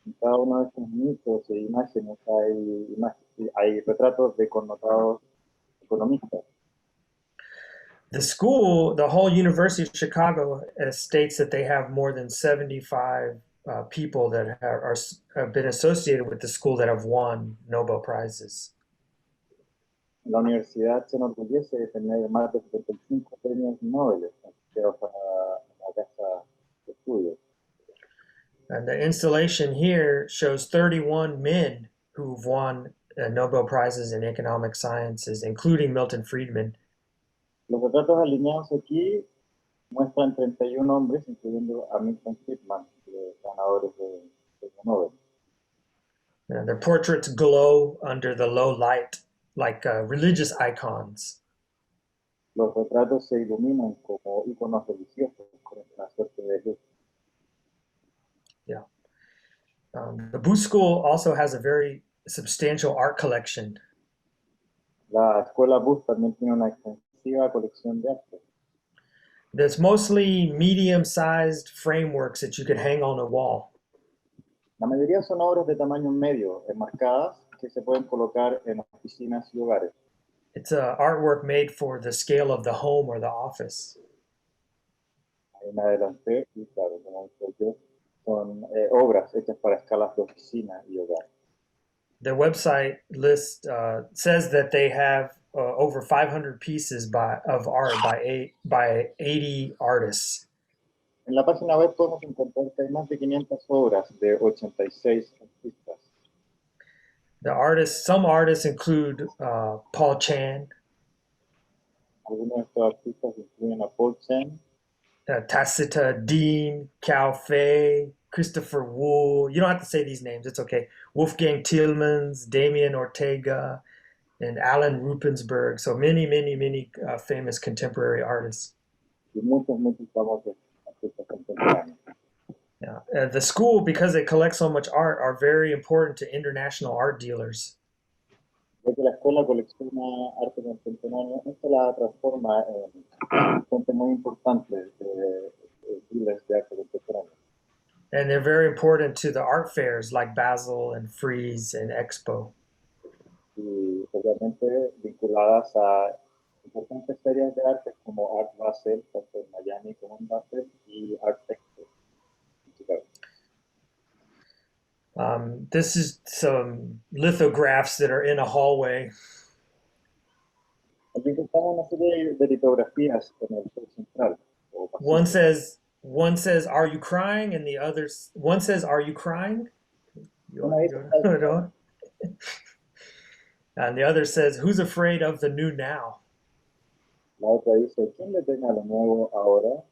En cada uno de estos mitos e imágenes hay retratos de connotados economistas. The school, the whole University of Chicago, states that they have more than 75 people that have been associated with the school that have won Nobel Prizes. La universidad se enorgullece de tener más de 75 premios Nobel asociados a la casa de estudios. And the installation here shows 31 men who've won Nobel Prizes in economic sciences, including Milton Friedman. Los retratos alineados aquí muestran 31 hombres, incluyendo a Milton Friedman, ganadores de Nobel. And their portraits glow under the low light, like religious icons. Los retratos se iluminan como iconos religiosos con una suerte de luz. Yeah. The Booth School also has a very substantial art collection. La escuela Booth también tiene una extensiva colección de arte. There's mostly medium-sized frameworks that you could hang on a wall. La mayoría son obras de tamaño medio, enmarcadas, que se pueden colocar en oficinas y hogares. It's artwork made for the scale of the home or the office. Ahí me adelanté y claro, como digo yo, son obras hechas para escalas de oficina y hogar. Their website list says that they have over 500 pieces of art by 80 artists. En la página web podemos encontrar que hay más de 500 obras de 86 artistas. Some artists include Paul Chan, Algunos de estos artistas incluyen a Paul Chan, Tacita Dean, Cao Fei, Christopher Wu. You don't have to say these names, it's okay. Wolfgang Tillmans, Damien Ortega, and Alan Rupensberg. So many famous contemporary artists. y muchos famosos artistas contemporáneos. Yeah. The school, because it collects so much art, are very important to international art dealers. Ya que la escuela colecciona arte contemporáneo, esto la transforma en fuente muy importante de dealers de arte contemporáneo. And they're very important to the art fairs like Basel and Frieze and Expo. Y obviamente vinculadas a importantes ferias de arte como Art Basel, tanto en Miami como en Basel, y Art Expo en Chicago. This is some lithographs that are in a hallway. Aquí encontramos una serie de litografías en el sur central. One says, "Are you crying?" and one says, "Are you crying?" And the other says, "Who's afraid of the new now?" La otra dice, ¿quién le teme a lo nuevo ahora?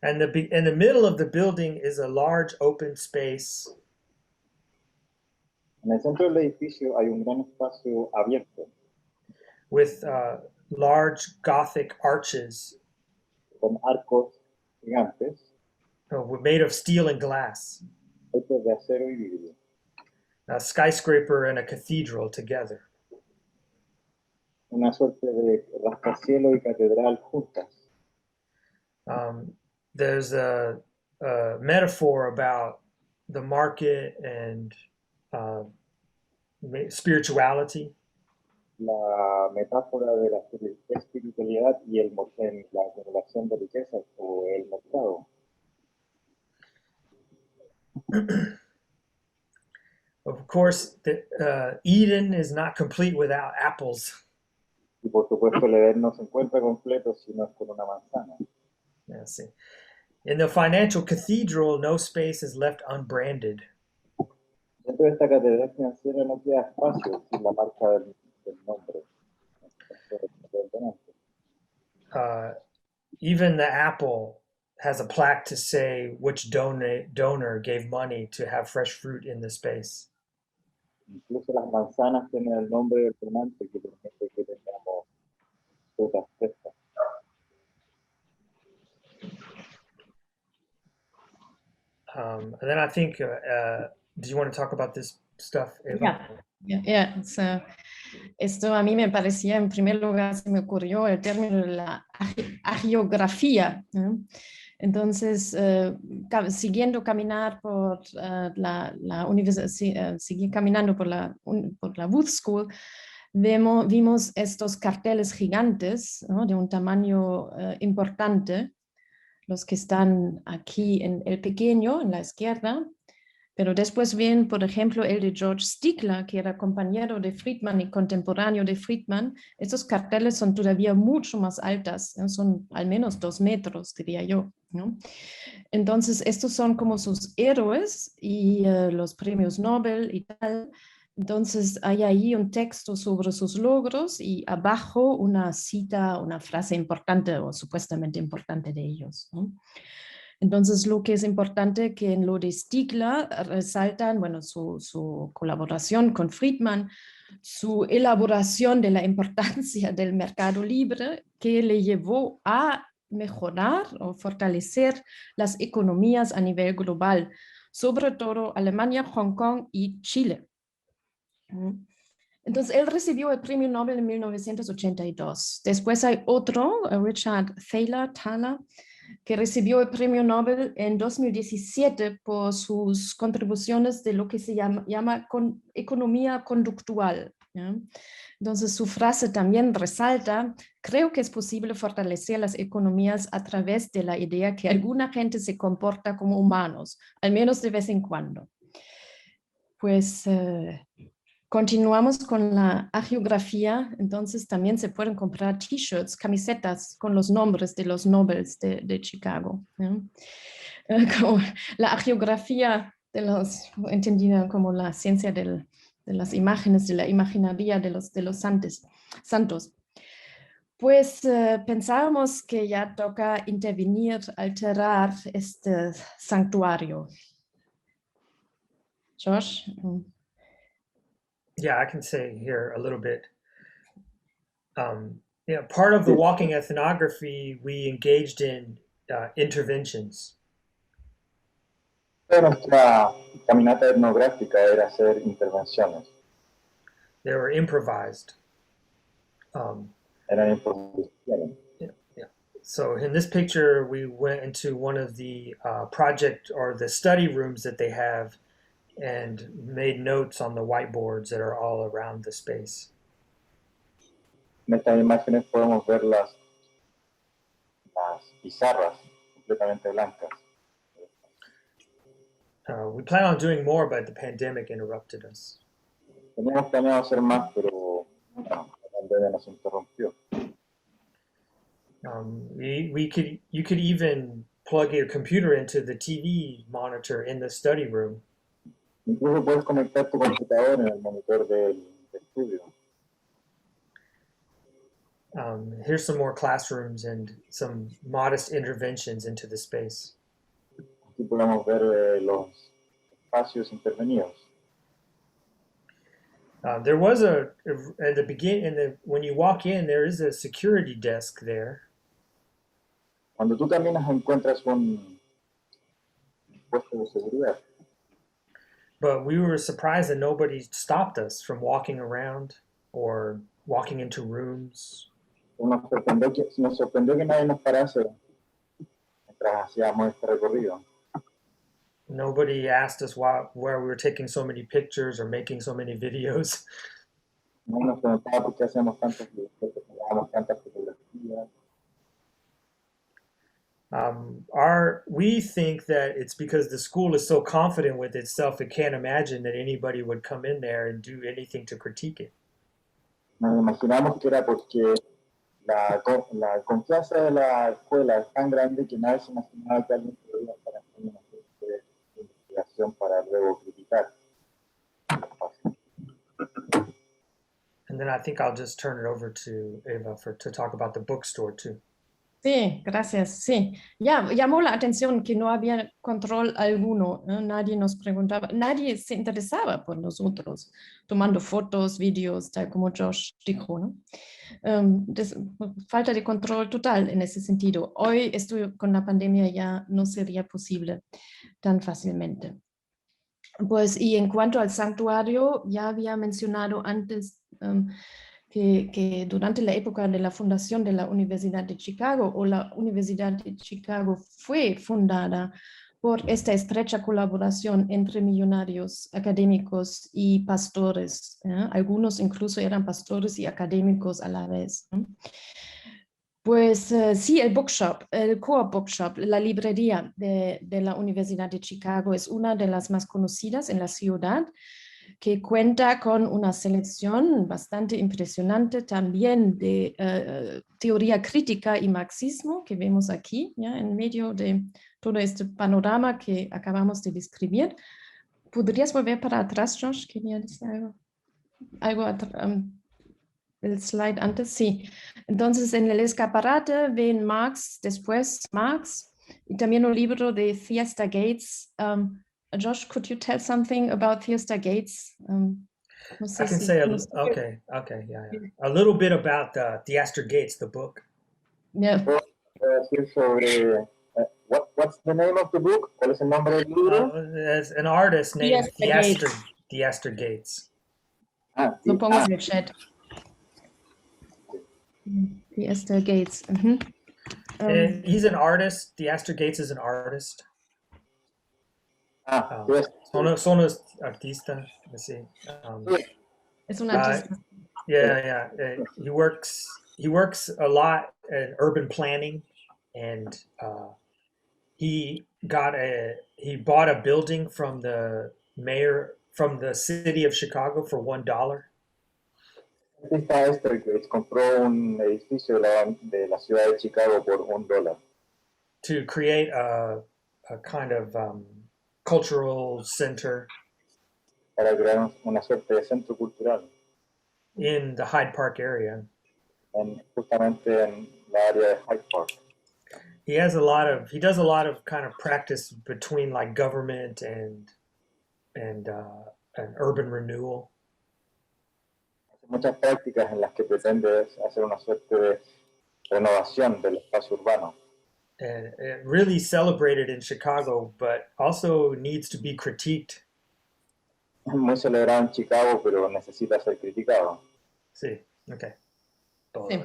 And in the middle of the building is a large open space. En el centro del edificio hay un gran espacio abierto with large Gothic arches con arcos gigantes made of steel and glass. hechos de acero y vidrio. A skyscraper and a cathedral together. Una suerte de rascacielos y catedral juntas. There's a metaphor about the market and spirituality. La metáfora de la espiritualidad y la acumulación de riquezas o el mercado. Of course, Eden is not complete without apples. Y por supuesto el Edén no se encuentra completo si no es con una manzana. Yeah, see. In the financial cathedral, no space is left unbranded. Dentro de esta catedral financiera no queda espacio sin la marca del nombre. Even the apple has a plaque to say which donor gave money to have fresh fruit in the space. Incluso las manzanas tienen el nombre del donante que permite que tengamos frutas frescas. And then I think, do you want to talk about this stuff, Eva? Yeah. Esto a mí me parecía, en primer lugar, se me ocurrió el término de la hagiografía, ¿no? Entonces, siguiendo caminar por la universidad, seguir caminando por la Booth School, vimos estos carteles gigantes, ¿no? De un tamaño importante, los que están aquí en el pequeño, en la izquierda, pero después ven, por ejemplo, el de George Stigler, que era compañero de Friedman y contemporáneo de Friedman. Estos carteles son todavía mucho más altas, ¿no? Son al menos 2 metros, diría yo, ¿no? Entonces, estos son como sus héroes y los premios Nobel y tal. Entonces, hay ahí un texto sobre sus logros y abajo una cita, una frase importante o supuestamente importante de ellos, ¿no? Entonces, lo que es importante que en lo de Stigler resaltan, bueno, su colaboración con Friedman, su elaboración de la importancia del mercado libre que le llevó a mejorar o fortalecer las economías a nivel global, sobre todo Alemania, Hong Kong y Chile. Entonces, él recibió el premio Nobel en 1982. Después hay otro, Richard Thaler, que recibió el premio Nobel en 2017 por sus contribuciones de lo que se llama economía conductual, ¿ya? Entonces su frase también resalta: creo que es posible fortalecer las economías a través de la idea que alguna gente se comporta como humanos, al menos de vez en cuando. Pues continuamos con la hagiografía. Entonces también se pueden comprar t-shirts, camisetas con los nombres de los Nobels de Chicago, ¿no? Como la hagiografía entendida como la ciencia de las imágenes, de la imaginaría de los santos. Pues pensábamos que ya toca intervenir, alterar este santuario. Josh? Yeah, I can say here a little bit. Part of the walking ethnography, we engaged in interventions. Nuestra caminata etnográfica era hacer intervenciones. They were improvised. Eran improvisaciones. So in this picture, we went into one of the project or the study rooms that they have and made notes on the whiteboards that are all around the space. En estas imágenes podemos ver las pizarras completamente blancas. We plan on doing more, but the pandemic interrupted us. Teníamos planeado hacer más, pero bueno, la pandemia nos interrumpió. You could even plug your computer into the TV monitor in the study room. Incluso puedes conectar tu computador en el monitor del estudio. Here's some more classrooms and some modest interventions into the space. Aquí podemos ver los espacios intervenidos. There was at the beginning, when you walk in, there is a security desk there. Cuando tú caminas encuentras un puesto de seguridad. But we were surprised that nobody stopped us from walking around or walking into rooms. Nos sorprendió que nadie nos parase mientras hacíamos este recorrido. Nobody asked us where we were taking so many pictures or making so many videos. No nos preguntaba por qué hacíamos tantas fotografías. We think that it's because the school is so confident with itself, it can't imagine that anybody would come in there and do anything to critique it. Nos imaginamos que era porque la confianza de la escuela es tan grande que nadie se imaginaba que alguien podría estar haciendo una especie de investigación para luego criticar. And then I think I'll just turn it over to Eva to talk about the bookstore too. Sí, gracias. Sí, ya llamó la atención que no había control alguno, ¿no? Nadie nos preguntaba, nadie se interesaba por nosotros, tomando fotos, vídeos, tal como Josh dijo, ¿no? Falta de control total en ese sentido. Hoy, con la pandemia, ya no sería posible tan fácilmente. Pues, y en cuanto al santuario, ya había mencionado antes que durante la época de la fundación de la Universidad de Chicago, o la Universidad de Chicago fue fundada por esta estrecha colaboración entre millonarios, académicos y pastores. Algunos incluso eran pastores y académicos a la vez. Pues sí, el bookshop, el Co-op Bookshop, la librería de la Universidad de Chicago es una de las más conocidas en la ciudad, que cuenta con una selección bastante impresionante también de teoría crítica y marxismo que vemos aquí, ¿ya? En medio de todo este panorama que acabamos de describir. ¿Podrías volver para atrás, Josh? Quería decir algo el slide antes, sí. Entonces, en el escaparate ven Marx, después Marx, y también un libro de Fiesta Gates. Josh, could you tell something about Fiesta Gates? No sé I can si say, conoces- yeah. A little bit about Theaster Gates, the book. Yeah. Decir sobre what's the name of the book? ¿Cuál es el nombre del libro? There's an artist named Theaster Theaster Gates. Lo pongo en el chat. Fiesta Gates. And he's an artist. Theaster Gates is an artist. Yes. Son es artista. Let's see. Es un artista. Yeah. He works a lot in urban planning, and he bought a building from the city of Chicago for $1. Esther Gates compró un edificio de la ciudad de Chicago por $1 to create a kind of cultural center para crear una suerte de centro cultural in the Hyde Park area. Justamente en la área de Hyde Park. He does a lot of kind of practice between like government and urban renewal. Hace muchas prácticas en las que pretende hacer una suerte de renovación del espacio urbano. And really celebrated in Chicago, but also needs to be critiqued. Muy celebrado en Chicago, pero necesita ser criticado. Sí, okay. Sí.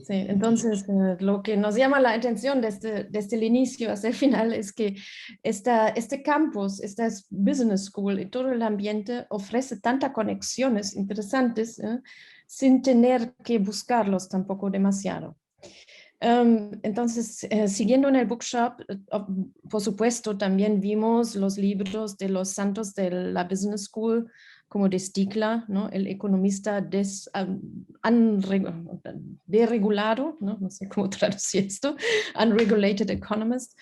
Sí, entonces lo que nos llama la atención desde el inicio hasta el final es que este campus, esta business school y todo el ambiente ofrece tantas conexiones interesantes sin tener que buscarlos tampoco demasiado. Entonces, siguiendo en el bookshop, por supuesto, también vimos los libros de los santos de la business school, como de Stigler, ¿no? El economista deregulado, no sé cómo traducir esto, unregulated economist,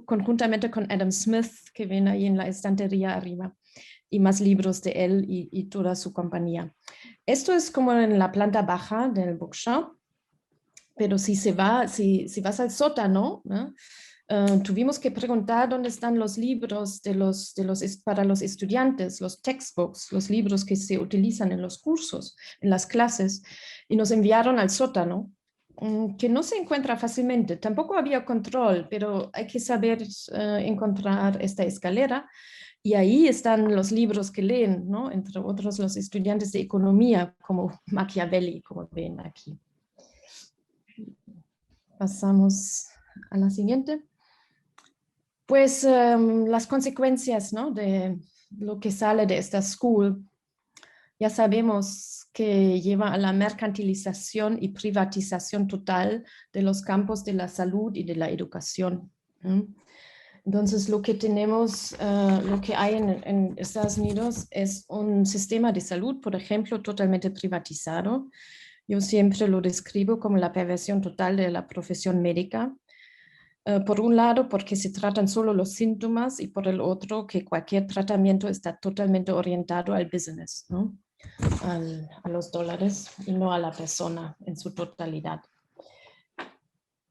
conjuntamente con Adam Smith, que ven ahí en la estantería arriba, y más libros de él y toda su compañía. Esto es como en la planta baja del bookshop, pero si vas al sótano, ¿no? Tuvimos que preguntar dónde están los libros para los estudiantes, los textbooks, los libros que se utilizan en los cursos, en las clases, y nos enviaron al sótano, que no se encuentra fácilmente. Tampoco había control, pero hay que saber encontrar esta escalera, y ahí están los libros que leen, ¿no? Entre otros los estudiantes de economía, como Machiavelli, como ven aquí. Pasamos a la siguiente. Pues las consecuencias, ¿no? De lo que sale de esta school, ya sabemos que lleva a la mercantilización y privatización total de los campos de la salud y de la educación. Entonces lo que tenemos, lo que hay en Estados Unidos es un sistema de salud, por ejemplo, totalmente privatizado. Yo siempre lo describo como la perversión total de la profesión médica. Por un lado, porque se tratan solo los síntomas, y por el otro, que cualquier tratamiento está totalmente orientado al business, ¿no? A los dólares y no a la persona en su totalidad.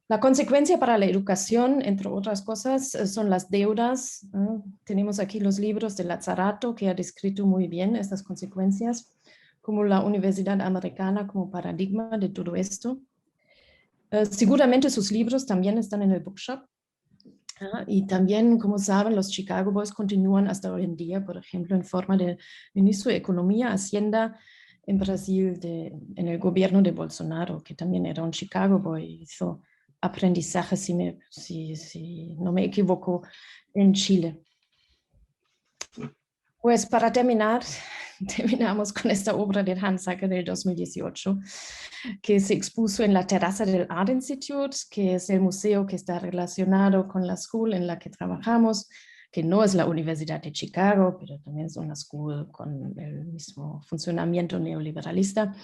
La consecuencia para la educación, entre otras cosas, son las deudas. Tenemos aquí los libros de Lazzarato, que ha descrito muy bien estas consecuencias, como la Universidad Americana como paradigma de todo esto. Seguramente sus libros también están en el bookshop. Y también, como saben, los Chicago Boys continúan hasta hoy en día, por ejemplo, en forma de ministro de Economía, Hacienda en Brasil en el gobierno de Bolsonaro, que también era un Chicago Boy, hizo aprendizaje, si no me equivoco, en Chile. Pues para terminar, terminamos con esta obra de Hans Sacke del 2018, que se expuso en la terraza del Art Institute, que es el museo que está relacionado con la school en la que trabajamos, que no es la Universidad de Chicago, pero también es una school con el mismo funcionamiento neoliberalista.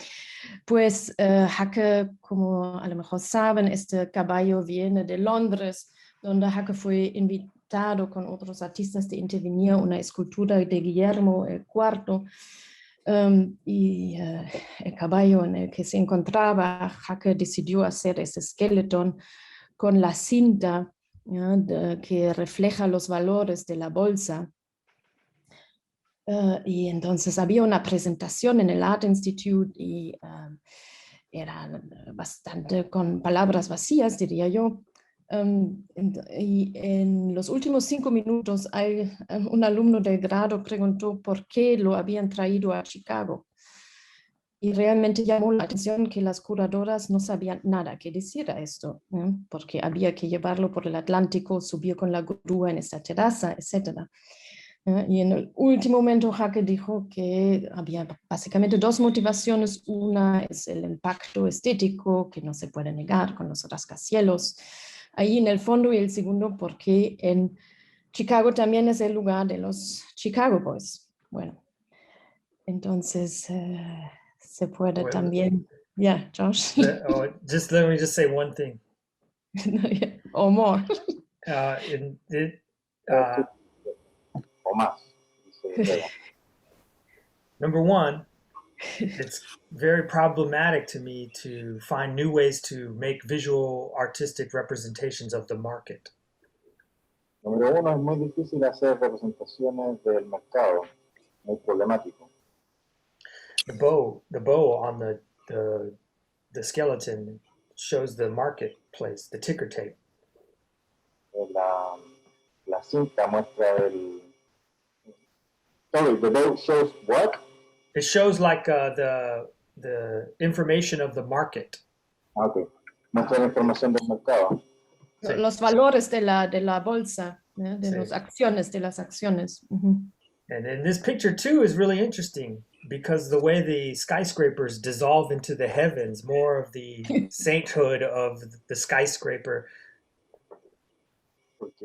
Pues Hacke, como a lo mejor saben, este caballo viene de Londres, donde Hacke fue invitado con otros artistas de intervenir una escultura de Guillermo IV, y el caballo en el que se encontraba, Hacke decidió hacer ese esqueleto con la cinta, ¿ya? Que refleja los valores de la bolsa. Y entonces había una presentación en el Art Institute y era bastante con palabras vacías, diría yo. Y en los últimos 5 minutos un alumno del grado preguntó por qué lo habían traído a Chicago. Y realmente llamó la atención que las curadoras no sabían nada que decir a esto, ¿no? Porque había que llevarlo por el Atlántico, subir con la grúa en esta terraza, etc. Y en el último momento Hacke dijo que había básicamente 2 motivaciones. Una es el impacto estético, que no se puede negar con los rascacielos ahí en el fondo, y el segundo porque en Chicago también es el lugar de los Chicago Boys. Bueno, entonces se puede Well, también, yeah, Josh. Just let me just say one thing. Or more. O más. Dice Eva. Number one, it's very problematic to me to find new ways to make visual artistic representations of the market. Número uno, es muy difícil hacer representaciones del mercado. Muy problemático. The bow on the skeleton shows the marketplace, the ticker tape. La cinta muestra el... Sorry, the bow shows what? It shows like the information of the market. Ok. Muestra la información del mercado. Sí. Los valores de la bolsa, ¿eh? De Sí. las acciones, de las acciones. Uh-huh. And then this picture too is really interesting because the way the skyscrapers dissolve into the heavens, more of the sainthood of the skyscraper. Porque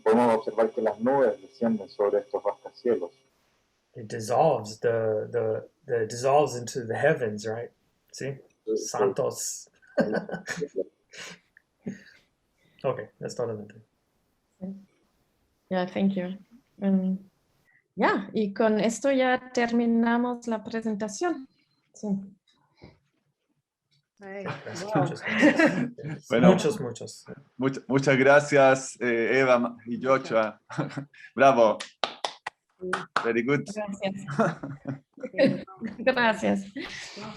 podemos observar que las nubes descienden sobre estos rascacielos. It dissolves the dissolves into the heavens, right? See? Santos. Okay, that's not another thing. Yeah, thank you. Y con esto ya terminamos la presentación. Sí. Ay, Wow. Bueno, Muchos. Muchas gracias, Eva y Joshua. Bravo. Very good. Gracias.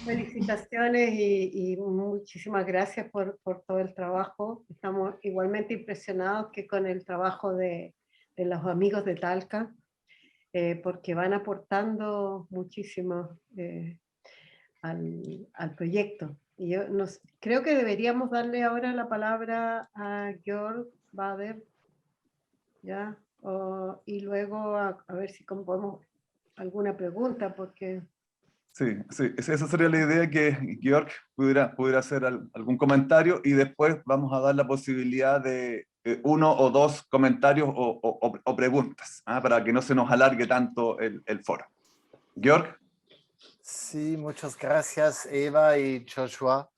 Felicitaciones y muchísimas gracias por todo el trabajo. Estamos igualmente impresionados que con el trabajo de los amigos de Talca, porque van aportando muchísimo al proyecto. Y yo creo que deberíamos darle ahora la palabra a Georg Bader, ¿ya? Y luego a ver si podemos alguna pregunta, porque... Sí, esa sería la idea, que Georg pudiera hacer algún comentario y después vamos a dar la posibilidad de 1 o 2 comentarios o preguntas, para que no se nos alargue tanto el foro. Georg. Sí, muchas gracias Eva y Joshua.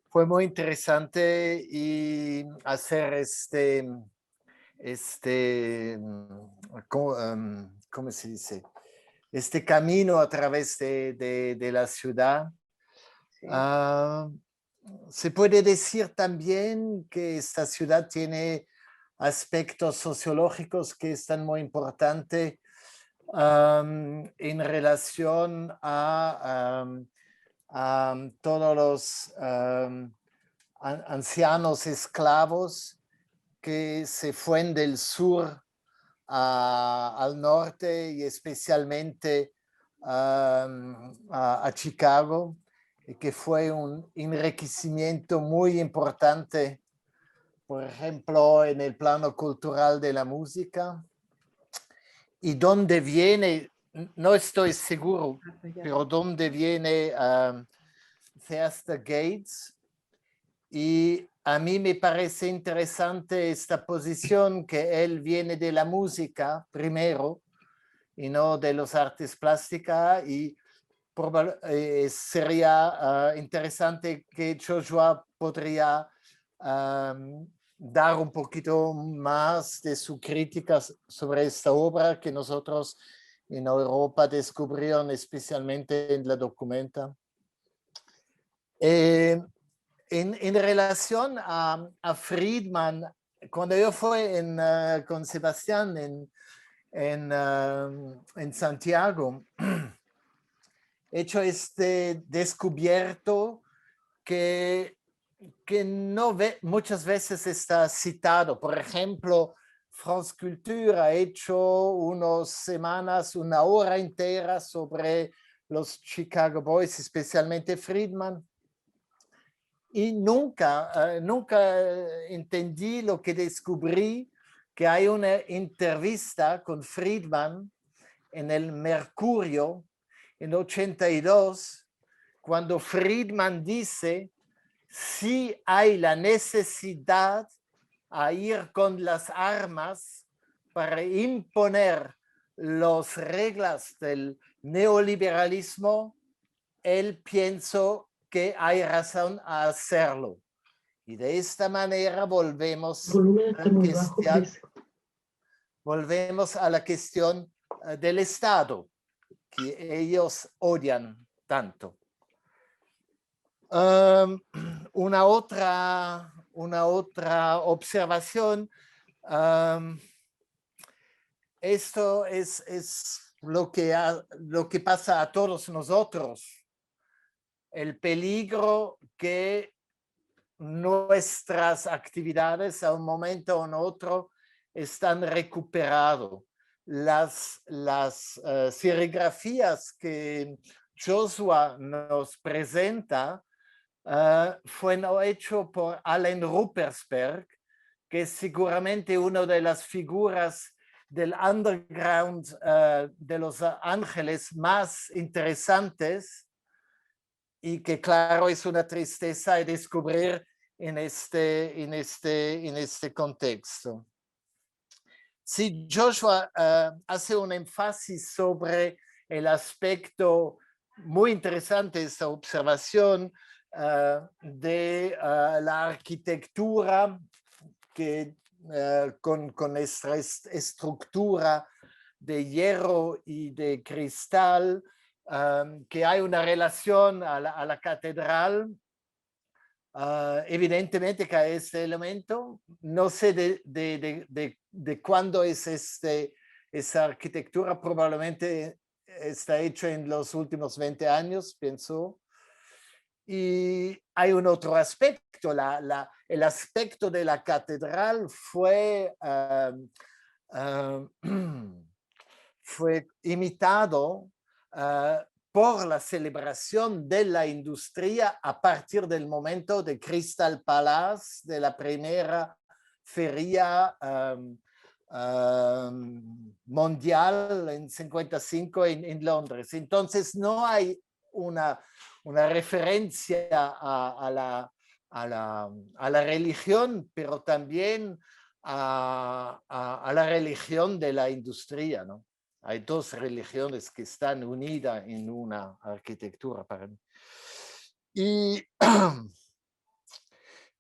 Fue muy interesante y hacer ¿cómo se dice? Este camino a través de la ciudad. Sí. Se puede decir también que esta ciudad tiene aspectos sociológicos que están muy importantes en relación a todos los ancianos esclavos que se fueron del sur al norte y especialmente a Chicago, y que fue un enriquecimiento muy importante, por ejemplo, en el plano cultural de la música, y donde viene, no estoy seguro, pero donde viene Theaster Gates, y a mí me parece interesante esta posición que él viene de la música primero y no de las artes plásticas, y sería interesante que Joshua podría dar un poquito más de su crítica sobre esta obra que nosotros en Europa descubrieron especialmente en la documenta. En relación a Friedman, cuando yo fui con Sebastián en Santiago, he hecho este descubierto que no muchas veces está citado. Por ejemplo, France Culture ha hecho unas semanas, una hora entera sobre los Chicago Boys, especialmente Friedman. Y nunca entendí lo que descubrí, que hay una entrevista con Friedman en el Mercurio en 82, cuando Friedman dice: si hay la necesidad a ir con las armas para imponer las reglas del neoliberalismo, él piensa que hay razón a hacerlo. Y de esta manera volvemos a la cuestión del Estado, que ellos odian tanto. Una otra observación, esto es lo que pasa a todos nosotros, el peligro que nuestras actividades a un momento o en otro están recuperadas. Las serigrafías que Joshua nos presenta fueron hechas por Alan Ruppersberg, que es seguramente una de las figuras del underground de Los Ángeles más interesantes, y que claro es una tristeza de descubrir en este contexto. Si Joshua hace un énfasis sobre el aspecto muy interesante de esta observación de la arquitectura, que con esta estructura de hierro y de cristal, que hay una relación a la catedral. Evidentemente que hay este elemento, no sé de cuándo es esa arquitectura, probablemente está hecha en los últimos 20 años, pienso. Y hay un otro aspecto, el aspecto de la catedral fue imitado por la celebración de la industria a partir del momento de Crystal Palace, de la primera feria mundial en 55 en Londres. Entonces no hay una referencia a la religión, pero también a la religión de la industria, ¿no? Hay dos religiones que están unidas en una arquitectura para mí.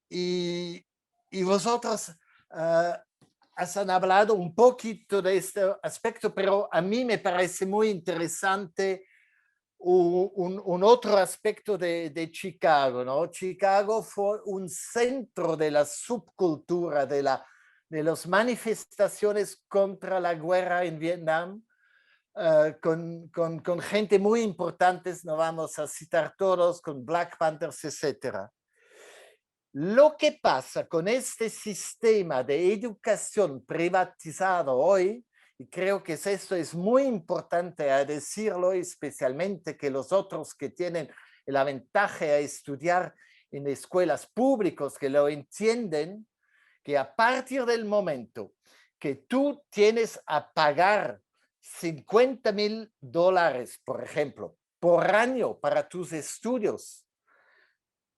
Y vosotros han hablado un poquito de este aspecto, pero a mí me parece muy interesante un otro aspecto de Chicago, ¿no? Chicago fue un centro de la subcultura, de las manifestaciones contra la guerra en Vietnam, con gente muy importante, no vamos a citar todos, con Black Panthers, etc. Lo que pasa con este sistema de educación privatizado hoy Y creo que esto es muy importante a decirlo, especialmente que los otros que tienen la ventaja a estudiar en escuelas públicas, que lo entienden, que a partir del momento que tú tienes a pagar $50,000, por ejemplo, por año para tus estudios,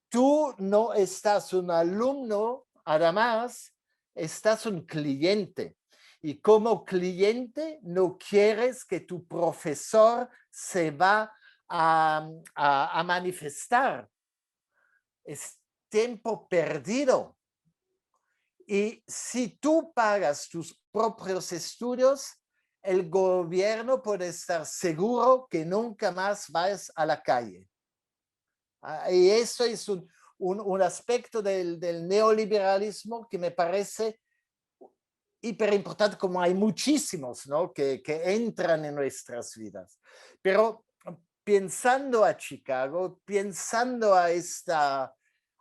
tú no estás un alumno, además estás un cliente. Y como cliente no quieres que tu profesor se va a manifestar. Es tiempo perdido. Y si tú pagas tus propios estudios, el gobierno puede estar seguro que nunca más vas a la calle. Y eso es un aspecto del neoliberalismo que me parece hiper importante, como hay muchísimos, ¿no? que entran en nuestras vidas. Pero pensando a Chicago, pensando a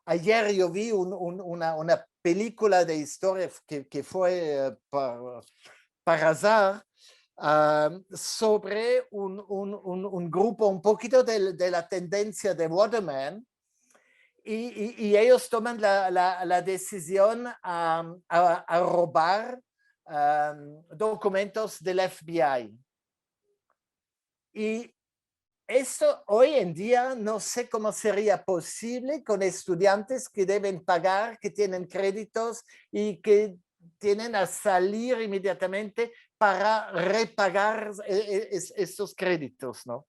ayer yo vi una película de historia que fue para azar, sobre un grupo un poquito de la tendencia de Waterman, y ellos toman la decisión a robar documentos del FBI. Y esto hoy en día no sé cómo sería posible con estudiantes que deben pagar, que tienen créditos y que tienen a salir inmediatamente para repagar estos créditos, ¿no?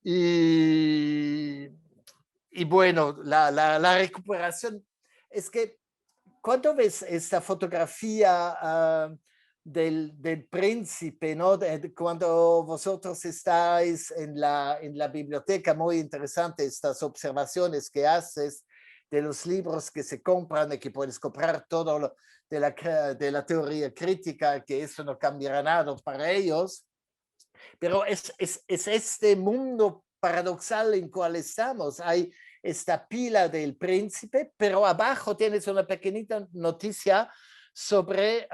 Y bueno, la recuperación es que cuando ves esta fotografía del príncipe, ¿no? Cuando vosotros estáis en la biblioteca, muy interesante estas observaciones que haces de los libros que se compran y que puedes comprar todo de la teoría crítica, que eso no cambiará nada para ellos. Pero es este mundo paradoxal en cual estamos. Hay esta pila del príncipe, pero abajo tienes una pequeñita noticia sobre,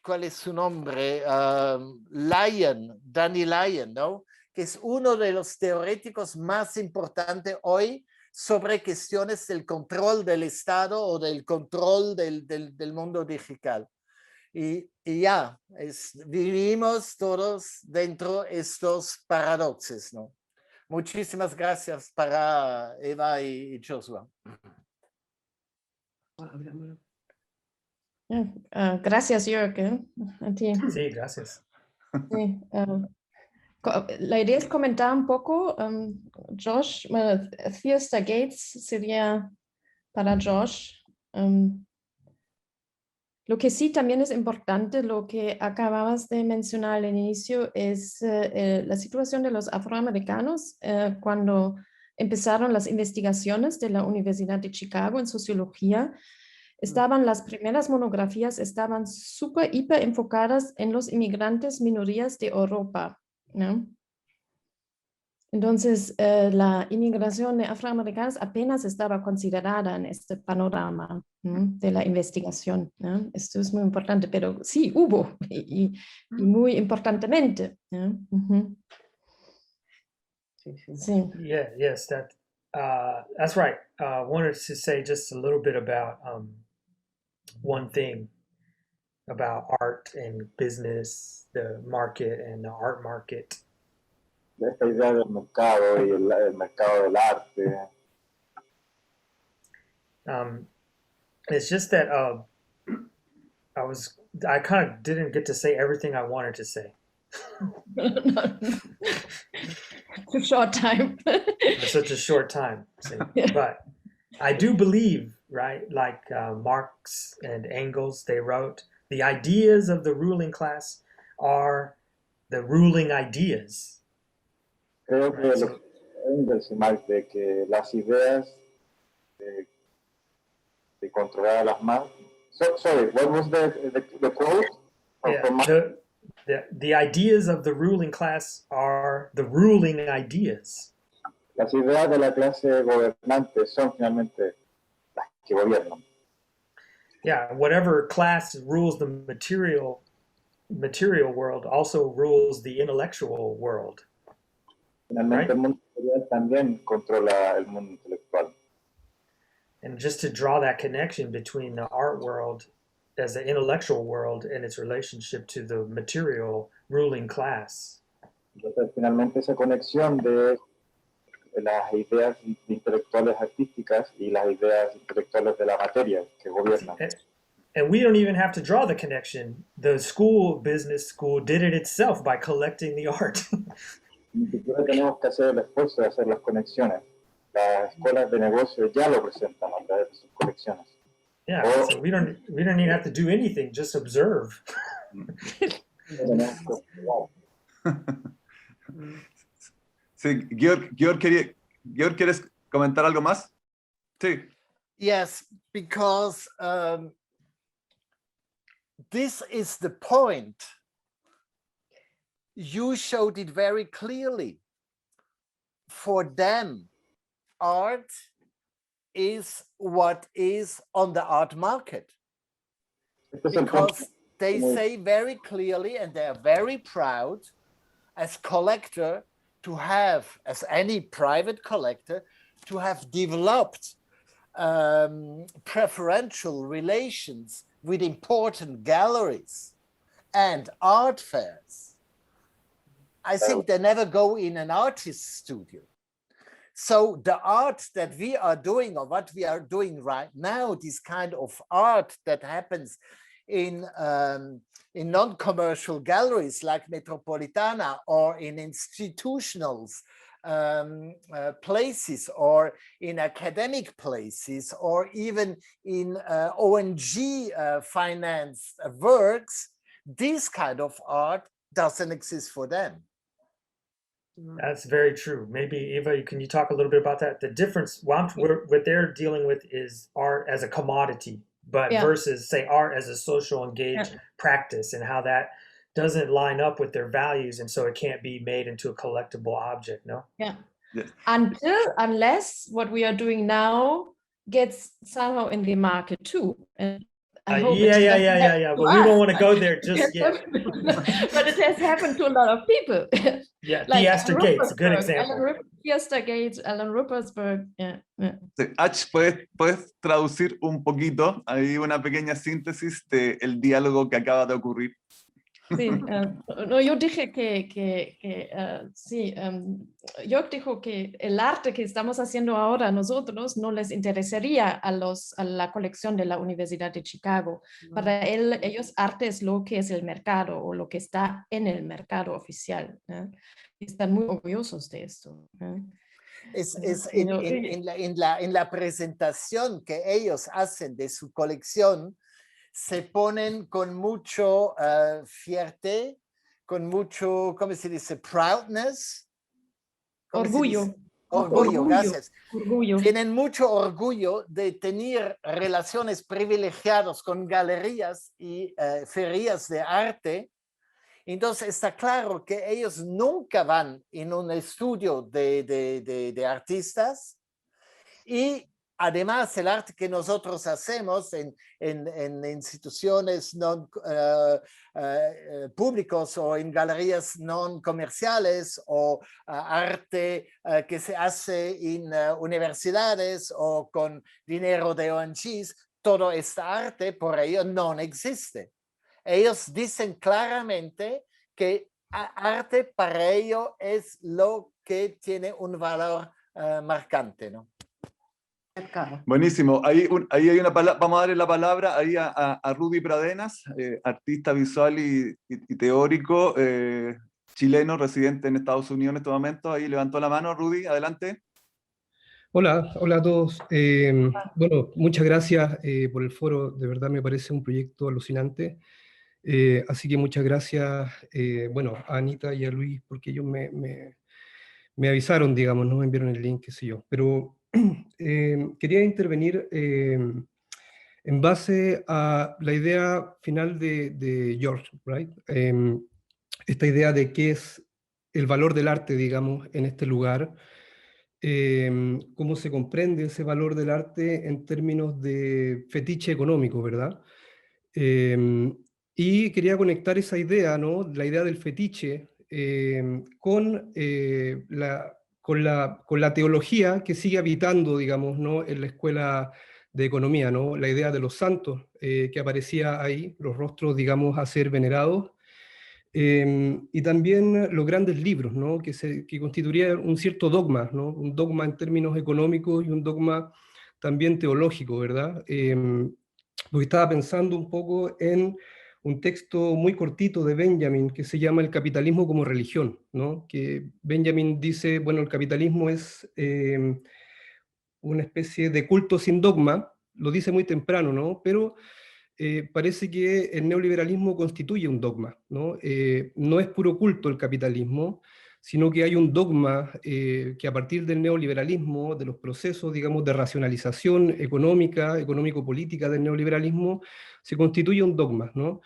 ¿cuál es su nombre? Danny Lyon, ¿no? Que es uno de los teóricos más importantes hoy sobre cuestiones del control del Estado o del control del mundo digital. Y ya, vivimos todos dentro de estos paradoxos, ¿no? Muchísimas gracias para Eva y Joshua. Gracias, Jörg. A ti. Sí, gracias. Sí, la idea es comentar un poco, Josh, bueno, Fiesta Gates sería para Josh. Lo que sí también es importante, lo que acababas de mencionar al inicio, es la situación de los afroamericanos cuando empezaron las investigaciones de la Universidad de Chicago en sociología. Estaban las primeras monografías, estaban súper, hiper enfocadas en los inmigrantes minorías de Europa, ¿no? Entonces, la inmigración de afroamericanos apenas estaba considerada en este panorama, ¿no? De la investigación, ¿no? Esto es muy importante, pero sí hubo, y muy importantemente, ¿no? Sí. Yeah, yes, that's right. Wanted to say just a little bit about one thing about art and business, the market and the art market. Esta idea del mercado y el mercado del arte. It's just that I kind of didn't get to say everything I wanted to say. It's a short time. It's such a short time. But I do believe, right, like Marx and Engels, they wrote, the ideas of the ruling class are the ruling ideas. Creo que Engels y Marx, de que las ideas de controlar a las masas. Sorry, what was the quote? Yeah, the ideas of the ruling class are the ruling ideas. Las ideas de la clase gobernante son finalmente las que gobiernan. Yeah, whatever class rules the material material world also rules the intellectual world. Finalmente, Right. el mundo material también controla el mundo intelectual. And just to draw that connection between the art world as the intellectual world and its relationship to the material ruling class. Entonces, finalmente, esa conexión de las ideas intelectuales artísticas y las ideas intelectuales de la materia que gobiernan. And we don't even have to draw the connection. The business school did it itself by collecting the art. Ni siquiera tenemos que hacer el esfuerzo de hacer las conexiones. Las escuelas de negocio ya lo presentan a través de sus colecciones. Yeah, so we don't even have to do anything, just observe. Sí, Georg, ¿quieres comentar algo más? Sí. Yes, because this is the point. You showed it very clearly. For them, art is what is on the art market. Because they say very clearly, and they are very proud as collector to have, as any private collector, to have developed preferential relations with important galleries and art fairs. I think they never go in an artist's studio. So the art that we are doing, or what we are doing right now, this kind of art that happens in non-commercial galleries like Metropolitana, or in institutionals places, or in academic places, or even in ONG financed works, this kind of art doesn't exist for them. That's very true. Maybe Eva, can you talk a little bit about that? The difference, what they're dealing with is art as a commodity, but versus say art as a social engaged practice, and how that doesn't line up with their values, and so it can't be made into a collectible object. No. Yeah. Yes. Unless what we are doing now gets somehow in the market too. And I hope yeah. But we don't want to go there just yet. But it has happened to a lot of people. Yeah, like Theaster Gates, a good example. Theaster Gates, Alan Ruppersberg. Yeah. Sí. Ach, ¿puedes traducir un poquito, ahí una pequeña síntesis del diálogo que acaba de ocurrir? Sí, no, yo dije sí, Jörg dijo que el arte que estamos haciendo ahora a nosotros no les interesaría a la colección de la Universidad de Chicago. Para ellos arte es lo que es el mercado, o lo que está en el mercado oficial. Y están muy orgullosos de esto. En la presentación que ellos hacen de su colección, se ponen con mucho fierté, con mucho, ¿cómo se dice? Proudness. Orgullo. Orgullo, gracias. Orgullo. Tienen mucho orgullo de tener relaciones privilegiadas con galerías y ferias de arte. Entonces está claro que ellos nunca van en un estudio de artistas, y además, el arte que nosotros hacemos en instituciones no públicas, o en galerías no comerciales, o arte que se hace en universidades o con dinero de ONGs, todo este arte por ello no existe. Ellos dicen claramente que arte para ello es lo que tiene un valor marcante, ¿no? Buenísimo. Ahí hay una palabra, vamos a darle la palabra ahí a Rudy Pradenas, artista visual y teórico, chileno, residente en Estados Unidos en este momento. Ahí levantó la mano, Rudy, adelante. Hola a todos. Bueno, muchas gracias por el foro, de verdad me parece un proyecto alucinante. Así que muchas gracias, bueno, a Anita y a Luis, porque ellos me avisaron, digamos, no me enviaron el link, qué sé yo. Pero quería intervenir en base a la idea final de George, right? Esta idea de qué es el valor del arte, digamos, en este lugar, cómo se comprende ese valor del arte en términos de fetiche económico, ¿verdad? Y quería conectar esa idea, ¿no? La idea del fetiche, con la teología que sigue habitando, digamos, ¿no? En la escuela de economía, ¿no? La idea de los santos que aparecía ahí, los rostros, digamos, a ser venerados, y también los grandes libros, ¿no? Que constituirían un cierto dogma, ¿no? Un dogma en términos económicos y un dogma también teológico, ¿verdad? Porque estaba pensando un poco en un texto muy cortito de Benjamin que se llama El capitalismo como religión, ¿no? Que Benjamin dice, bueno, el capitalismo es una especie de culto sin dogma, lo dice muy temprano, ¿no? Pero parece que el neoliberalismo constituye un dogma, ¿no? No es puro culto el capitalismo, sino que hay un dogma que a partir del neoliberalismo, de los procesos, digamos, de racionalización económica, económico-política del neoliberalismo, se constituye un dogma, ¿no?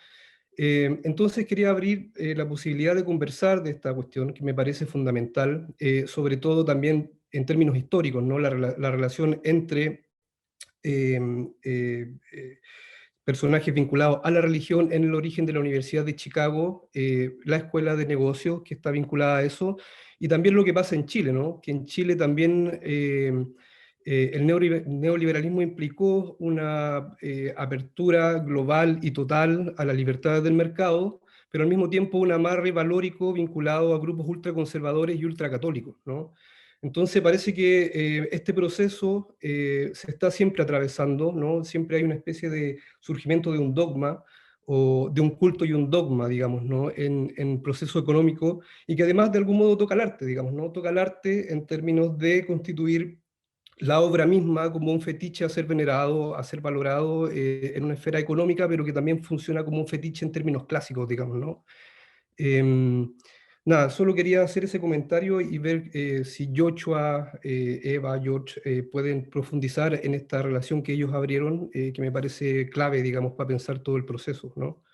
Entonces quería abrir la posibilidad de conversar de esta cuestión que me parece fundamental, sobre todo también en términos históricos, ¿no? La relación entre eh, eh, eh, personajes vinculados a la religión en el origen de la Universidad de Chicago, la escuela de negocios que está vinculada a eso, y también lo que pasa en Chile, ¿no? Que en Chile también el neoliberalismo implicó una apertura global y total a las libertades del mercado, pero al mismo tiempo un amarre valórico vinculado a grupos ultraconservadores y ultracatólicos, ¿no? Entonces parece que este proceso se está siempre atravesando, ¿no? Siempre hay una especie de surgimiento de un dogma o de un culto y un dogma, digamos, ¿no? En proceso económico y que además de algún modo toca el arte, digamos, ¿no? Toca el arte en términos de constituir la obra misma como un fetiche a ser venerado, a ser valorado en una esfera económica, pero que también funciona como un fetiche en términos clásicos, digamos, ¿no? Nada, solo quería hacer ese comentario y ver si Joshua, Eva, George pueden profundizar en esta relación que ellos abrieron, que me parece clave, digamos, para pensar todo el proceso, ¿no?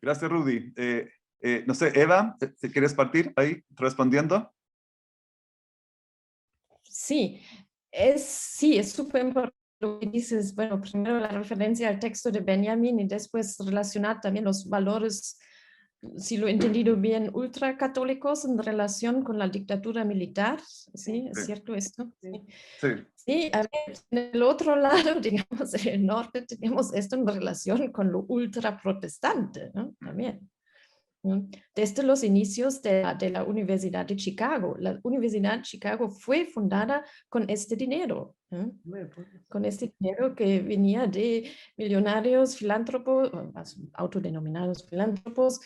Gracias, Rudy. No sé, Eva, si quieres partir ahí respondiendo. Sí, es súper importante lo que dices. Bueno, primero la referencia al texto de Benjamin y después relacionar también los valores, si lo he entendido bien, ultracatólicos en relación con la dictadura militar. ¿Sí? ¿Es cierto esto? Sí. Sí. Sí, a ver, en el otro lado, digamos, en el norte, tenemos esto en relación con lo ultraprotestante, ¿no? También. Desde los inicios de la Universidad de Chicago. La Universidad de Chicago fue fundada con este dinero, con este dinero que venía de millonarios, filántropos, autodenominados filántropos,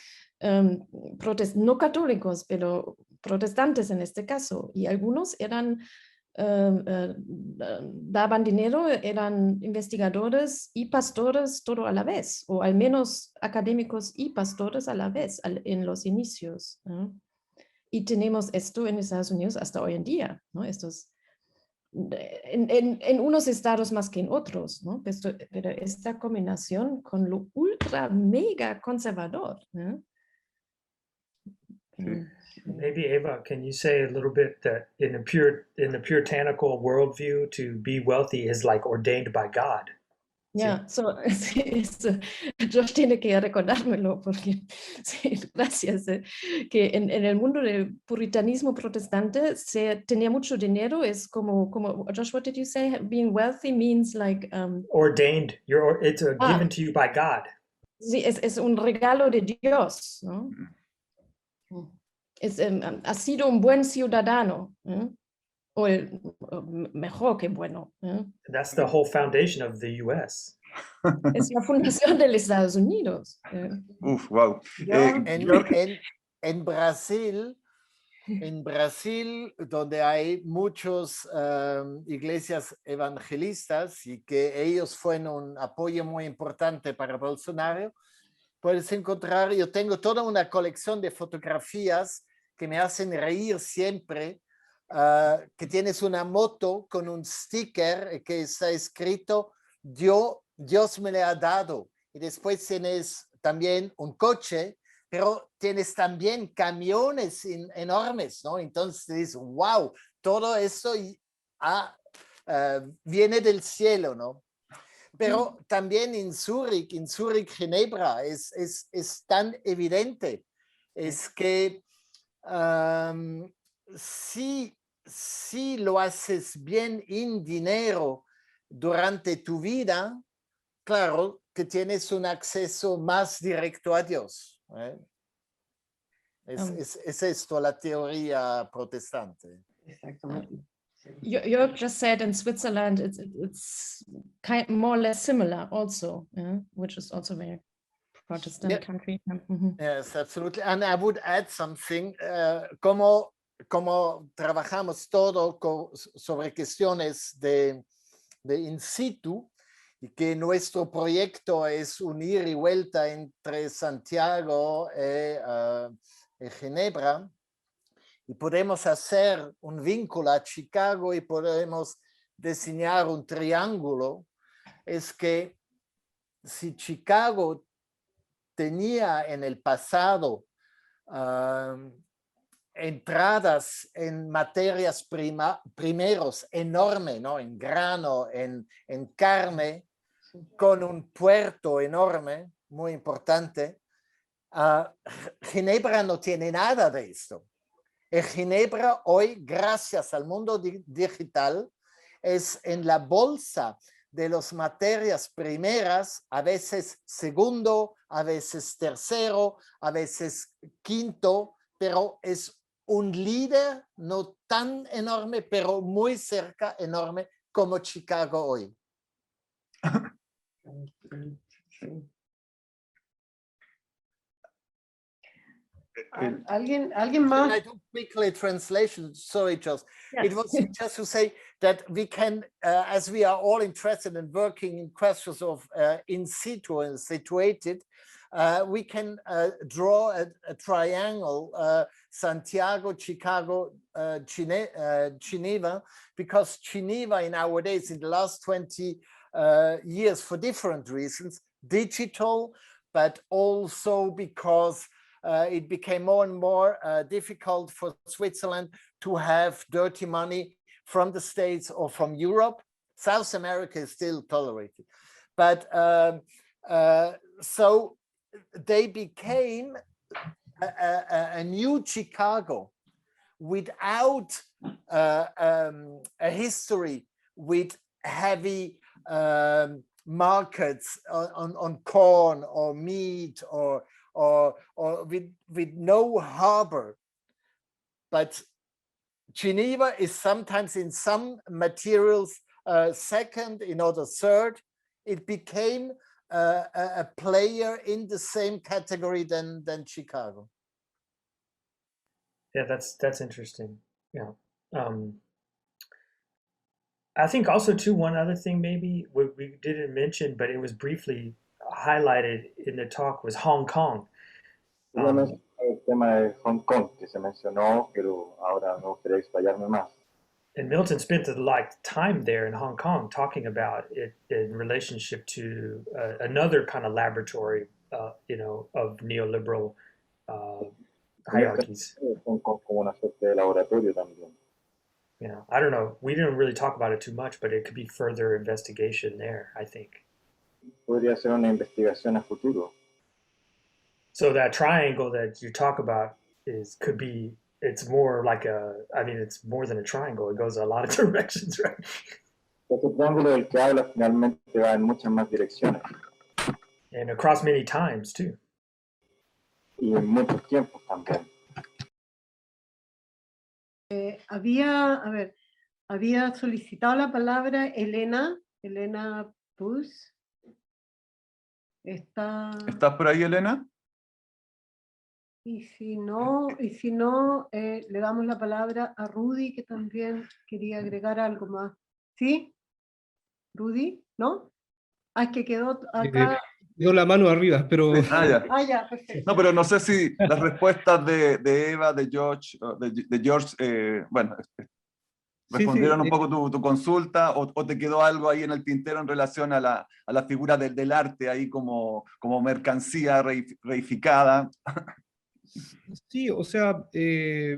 no católicos, pero protestantes en este caso, y algunos eran daban dinero, eran investigadores y pastores todo a la vez, o al menos académicos y pastores a la vez en los inicios. Y tenemos esto en Estados Unidos hasta hoy en día, ¿no? Estos, en unos estados más que en otros, ¿no? Pero esta combinación con lo ultra mega conservador, ¿no? Sí. Maybe Eva, can you say a little bit that in the puritanical worldview, to be wealthy is like ordained by God? Ya, Josh tiene que recordármelo porque, sí, gracias, que en el mundo del puritanismo protestante se tenía mucho dinero, es como, Josh, what did you say? Being wealthy means like... ordained, it's given to you by God. Sí, es un regalo de Dios, ¿no? Ha sido un buen ciudadano, o mejor que bueno. That's the whole foundation of the U.S. Es la fundación de los Estados Unidos. Uf, wow. En Brasil, donde hay muchas iglesias evangelistas y que ellos fueron un apoyo muy importante para Bolsonaro, puedes encontrar, yo tengo toda una colección de fotografías que me hacen reír siempre, que tienes una moto con un sticker que está escrito Dios me le ha dado, y después tienes también un coche, pero tienes también camiones enormes, ¿no? Entonces dices, wow, todo eso viene del cielo, ¿no? pero también en Zúrich, Ginebra, es tan evidente. Es que si lo haces bien en dinero durante tu vida, claro que tienes un acceso más directo a Dios. Es esto la teoría protestante. Exactamente. You just said in Switzerland it's more or less similar also, yeah? Which is also very Protestant country. Yes, absolutely. And I would add something. Como trabajamos todo sobre cuestiones de in situ, y que nuestro proyecto es unir y vuelta entre Santiago y Ginebra, y podemos hacer un vínculo a Chicago y podemos diseñar un triángulo, es que si Chicago tenía en el pasado entradas en materias primeros enorme, ¿no? En grano, en carne, con un puerto enorme, muy importante, Ginebra no tiene nada de esto. En Ginebra hoy, gracias al mundo digital, es en la bolsa de las materias primeras, a veces segundo, a veces tercero, a veces quinto, pero es un líder no tan enorme, pero muy cerca, enorme, como Chicago hoy. ¿Alguien más? I do quickly translation. Sorry, Josh. Yeah. It was just to say that we can, as we are all interested in working in questions of in situ and situated, we can draw a triangle, Santiago, Chicago, Geneva, because Geneva in our days, in the last 20 years, for different reasons, digital, but also because it became more and more difficult for Switzerland to have dirty money from the States or from Europe. South America is still tolerated. But so they became a new Chicago without a history with heavy markets on corn or meat or with no harbor. But Geneva is sometimes in some materials second, in other third. It became a player in the same category than Chicago. Yeah, that's interesting. Yeah. I think also too, one other thing maybe we didn't mention, but it was briefly highlighted in the talk, was Hong Kong. El tema de Hong Kong que se mencionó, pero ahora me gustaría explayarme más. And Milton spent a lot of time there in Hong Kong talking about it in relationship to another kind of laboratory, of neoliberal hierarchies. Hong Kong como una suerte de laboratorio también. Yeah, I don't know. We didn't really talk about it too much, but it could be further investigation there, I think. Podría ser una investigación a futuro. So that triangle that you talk about it's more like it's more than a triangle. It goes a lot of directions, right? Ese triángulo del que habla finalmente va en muchas más direcciones. And across many times, too. Y en muchos tiempos también. Había solicitado la palabra Elena Puz. ¿Estás por ahí, Elena? Y si no, le damos la palabra a Rudy, que también quería agregar algo más. ¿Sí? ¿Rudy? ¿No? Es que quedó acá. Dio la mano arriba, pero... Ya, perfecto. No, pero no sé si las respuestas de Eva, de George, respondieron un poco tu consulta, o te quedó algo ahí en el tintero en relación a la figura del arte ahí como mercancía reificada. Sí, o sea,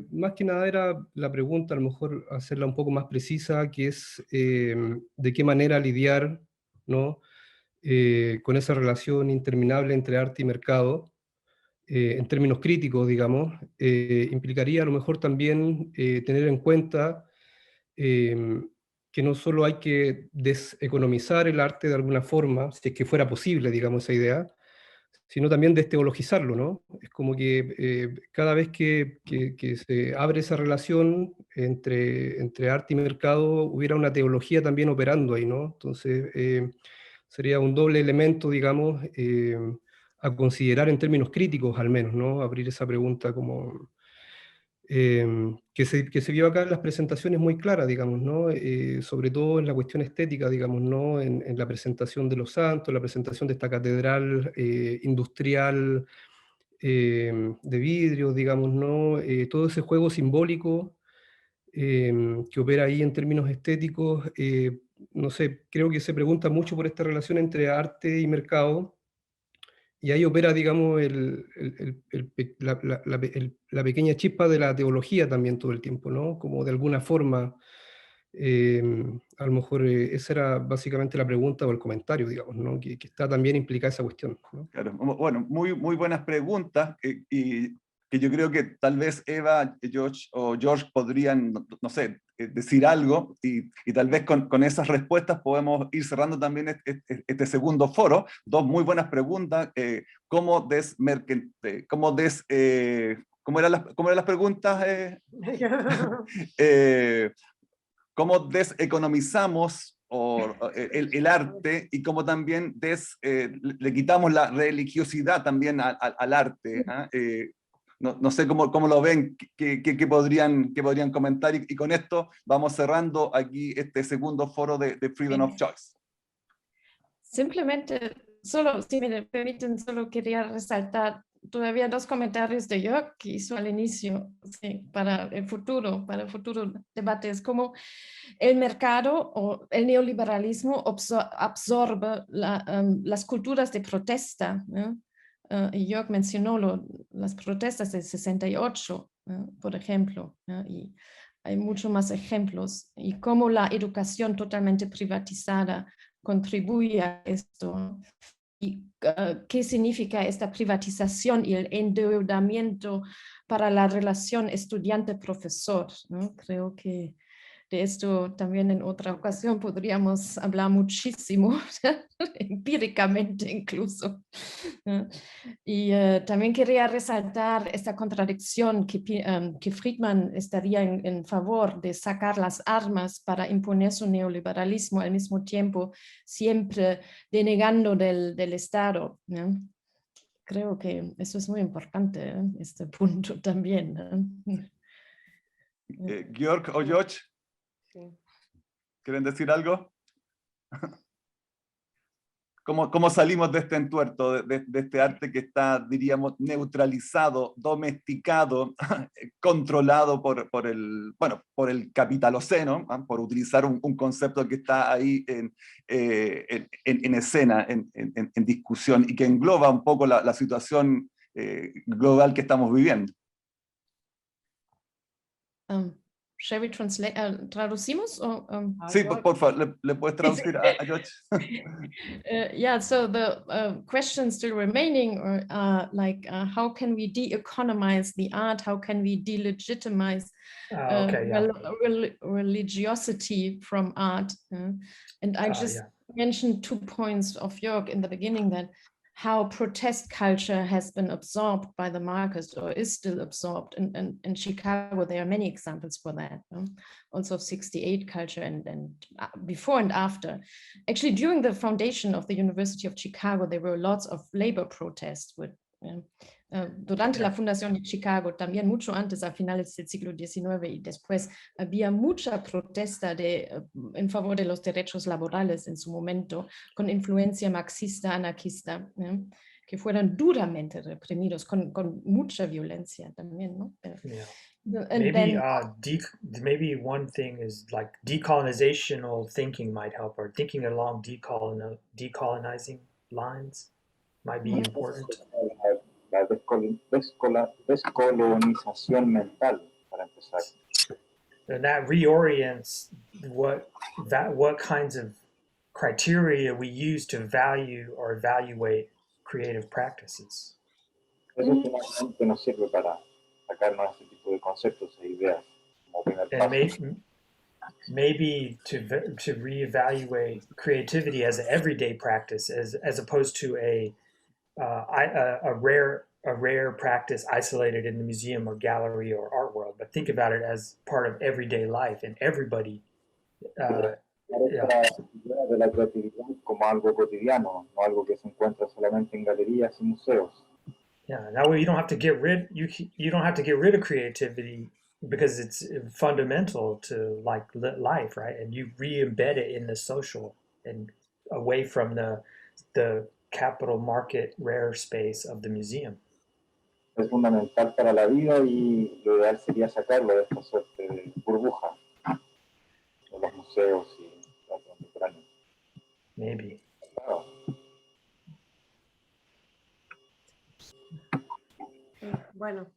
más que nada era la pregunta, a lo mejor hacerla un poco más precisa, que es de qué manera lidiar, ¿no?, con esa relación interminable entre arte y mercado, en términos críticos, digamos, implicaría a lo mejor también tener en cuenta que no solo hay que deseconomizar el arte de alguna forma, si es que fuera posible, digamos, esa idea, sino también desteologizarlo, ¿no? Es como que cada vez que se abre esa relación entre arte y mercado, hubiera una teología también operando ahí, ¿no? Entonces, sería un doble elemento, digamos, a considerar en términos críticos al menos, ¿no? Abrir esa pregunta como... que se vio acá en las presentaciones muy clara, digamos, ¿no? Sobre todo en la cuestión estética, digamos, ¿no? En la presentación de los santos, la presentación de esta catedral industrial de vidrio, digamos, ¿no? Todo ese juego simbólico que opera ahí en términos estéticos, no sé, creo que se pregunta mucho por esta relación entre arte y mercado, y ahí opera, digamos, la pequeña chispa de la teología también todo el tiempo, ¿no? Como de alguna forma, a lo mejor esa era básicamente la pregunta o el comentario, digamos, ¿no? Que está también implicada esa cuestión, ¿no? Claro, bueno, muy buenas preguntas y que yo creo que tal vez Eva, George o George podrían, no sé, decir algo y tal vez con esas respuestas podemos ir cerrando también este segundo foro. Dos muy buenas preguntas. ¿Cómo eran las preguntas? ¿Cómo deseconomizamos el arte y cómo también le quitamos la religiosidad también al arte? ¿Ah? No sé cómo lo ven, qué podrían comentar y con esto vamos cerrando aquí este segundo foro de Freedom of Choice. Simplemente, solo, si me permiten, solo quería resaltar todavía dos comentarios de Jörg que hizo al inicio, sí, para el futuro debate. Es como el mercado o el neoliberalismo absorbe las culturas de protesta, ¿no? Y Jörg mencionó las protestas del 68, por ejemplo, ¿no? Y hay muchos más ejemplos, y cómo la educación totalmente privatizada contribuye a esto. ¿Y qué significa esta privatización y el endeudamiento para la relación estudiante-profesor, ¿no? Creo que de esto también en otra ocasión podríamos hablar muchísimo, empíricamente incluso. Y también quería resaltar esta contradicción que Friedman estaría en favor de sacar las armas para imponer su neoliberalismo, al mismo tiempo siempre denegando del Estado, ¿no? Creo que eso es muy importante, este punto también, ¿no? Georg o George, Sí. ¿quieren decir algo? ¿Cómo salimos de este entuerto, de este arte que está, diríamos, neutralizado, domesticado, controlado por el capitaloceno, ¿eh? Por utilizar un concepto que está ahí en escena, en discusión, y que engloba un poco la situación global que estamos viviendo? Shall we translate? ¿Traducimos? Sí, por favor, ¿le puedes traducir a George? Yeah, so the questions still remaining are like, how can we de-economize the art? How can we delegitimize Okay, yeah. religiosity from art? And I just mentioned 2 points of Jörg in the beginning, that how protest culture has been absorbed by the Marcus, or is still absorbed. And in Chicago, there are many examples for that. Also 68 culture and before and after. Actually, during the foundation of the University of Chicago, there were lots of labor protests with durante la fundación de Chicago, también mucho antes, a finales del siglo XIX y después, había mucha protesta en favor de los derechos laborales en su momento, con influencia marxista, anarquista, que fueron duramente reprimidos, con mucha violencia también, ¿no? Yeah. And maybe one thing is like decolonizational thinking might help, or thinking along decolonizing lines might be important. La descolonización mental, para empezar. And that reorients what kinds of criteria we use to value or evaluate creative practices. Eso finalmente nos sirve para sacarnos este tipo de conceptos e ideas como primer And paso. maybe to reevaluate creativity as an everyday practice, as opposed to a rare practice isolated in the museum or gallery or art world, but think about it as part of everyday life, and everybody. Esta idea de la creatividad como algo cotidiano, no algo que se encuentra solamente en galerías y museos. Yeah, that way you don't have to get rid of creativity, because it's fundamental to like life, right? And you re-embed it in the social and away from the capital market rare space of the museum. Es fundamental para la vida y lo ideal sería sacarlo de esta suerte de burbuja de los museos y los contemporáneos. Maybe. Claro. Bueno,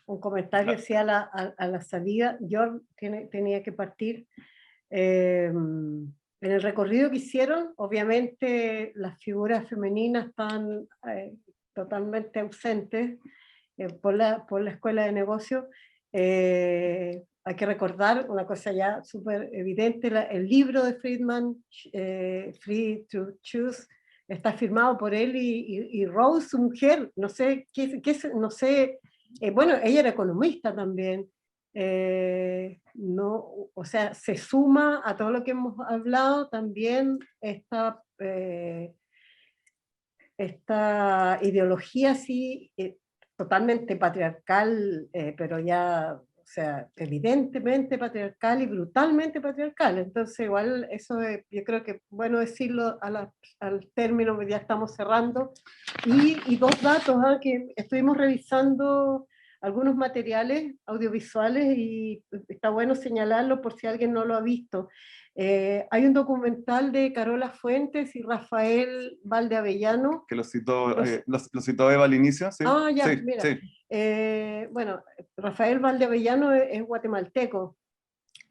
un comentario hacia a la salida. Yo tenía que partir. En el recorrido que hicieron, obviamente las figuras femeninas están totalmente ausentes por la escuela de negocios. Hay que recordar una cosa ya súper evidente, el libro de Friedman, Free to Choose, está firmado por él y Rose, su mujer, no sé, no sé, bueno, ella era economista también, no, o sea, se suma a todo lo que hemos hablado también esta ideología así, totalmente patriarcal, pero ya, o sea, evidentemente patriarcal y brutalmente patriarcal. Entonces igual eso yo creo que es bueno decirlo al término, que ya estamos cerrando. Y dos datos, que estuvimos revisando algunos materiales audiovisuales y está bueno señalarlo por si alguien no lo ha visto. Hay un documental de Carola Fuentes y Rafael Valdeavellano. Que lo citó Eva al inicio, ¿sí? Ah, ya, sí, mira. sí. Bueno, Rafael Valdeavellano es guatemalteco.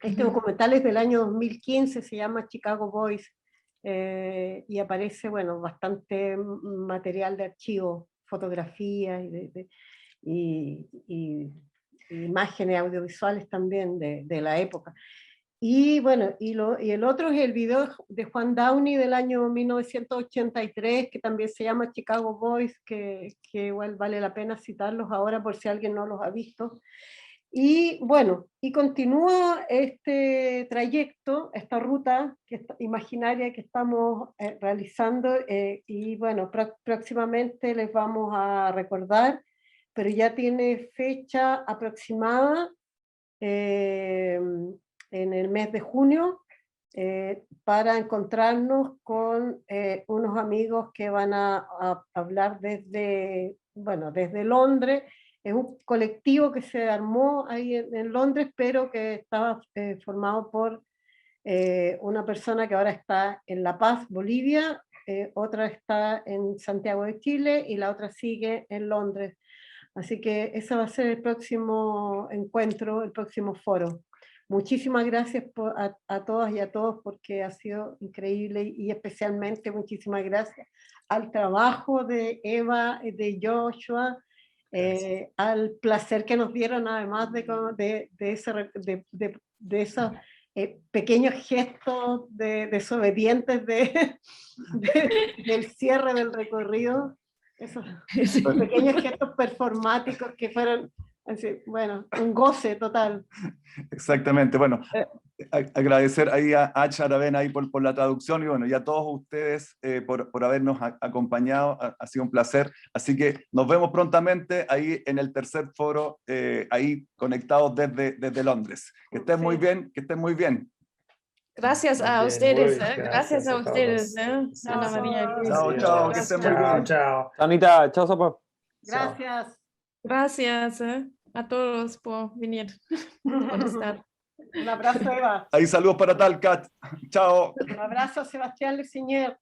Este documental es del año 2015, se llama Chicago Boys, y aparece, bueno, bastante material de archivo, fotografías y imágenes audiovisuales también de la época. Y bueno, y el otro es el video de Juan Downey del año 1983, que también se llama Chicago Boys, que igual vale la pena citarlos ahora por si alguien no los ha visto. Y bueno, y continúa este trayecto, esta ruta imaginaria que estamos realizando, y bueno, próximamente les vamos a recordar, pero ya tiene fecha aproximada, en el mes de junio, para encontrarnos con unos amigos que van a hablar desde Londres. Es un colectivo que se armó ahí en Londres, pero que estaba formado por una persona que ahora está en La Paz, Bolivia, otra está en Santiago de Chile y la otra sigue en Londres. Así que ese va a ser el próximo encuentro, el próximo foro. Muchísimas gracias a todas y a todos, porque ha sido increíble, y especialmente muchísimas gracias al trabajo de Eva, de Joshua, al placer que nos dieron, además de esos pequeños gestos desobedientes del cierre del recorrido, esos pequeños gestos performáticos que fueron, así, bueno, un goce total. Exactamente, bueno, agradecer ahí a Charaben ahí por la traducción, y bueno, y a todos ustedes por habernos acompañado, ha sido un placer, así que nos vemos prontamente ahí en el tercer foro, ahí conectados desde Londres. Que estén muy bien, que estén muy bien. Gracias a Bien, ustedes, muy gracias a todos. ustedes, Ana María. Chao, chao, que estén muy Chao, bien. chao. Anita, chao, Sopa. Gracias. Gracias a todos por venir. Buenas tardes. Un abrazo, Eva. Ahí saludos para Talcat. Chao. Un abrazo a Sebastián Leciñer.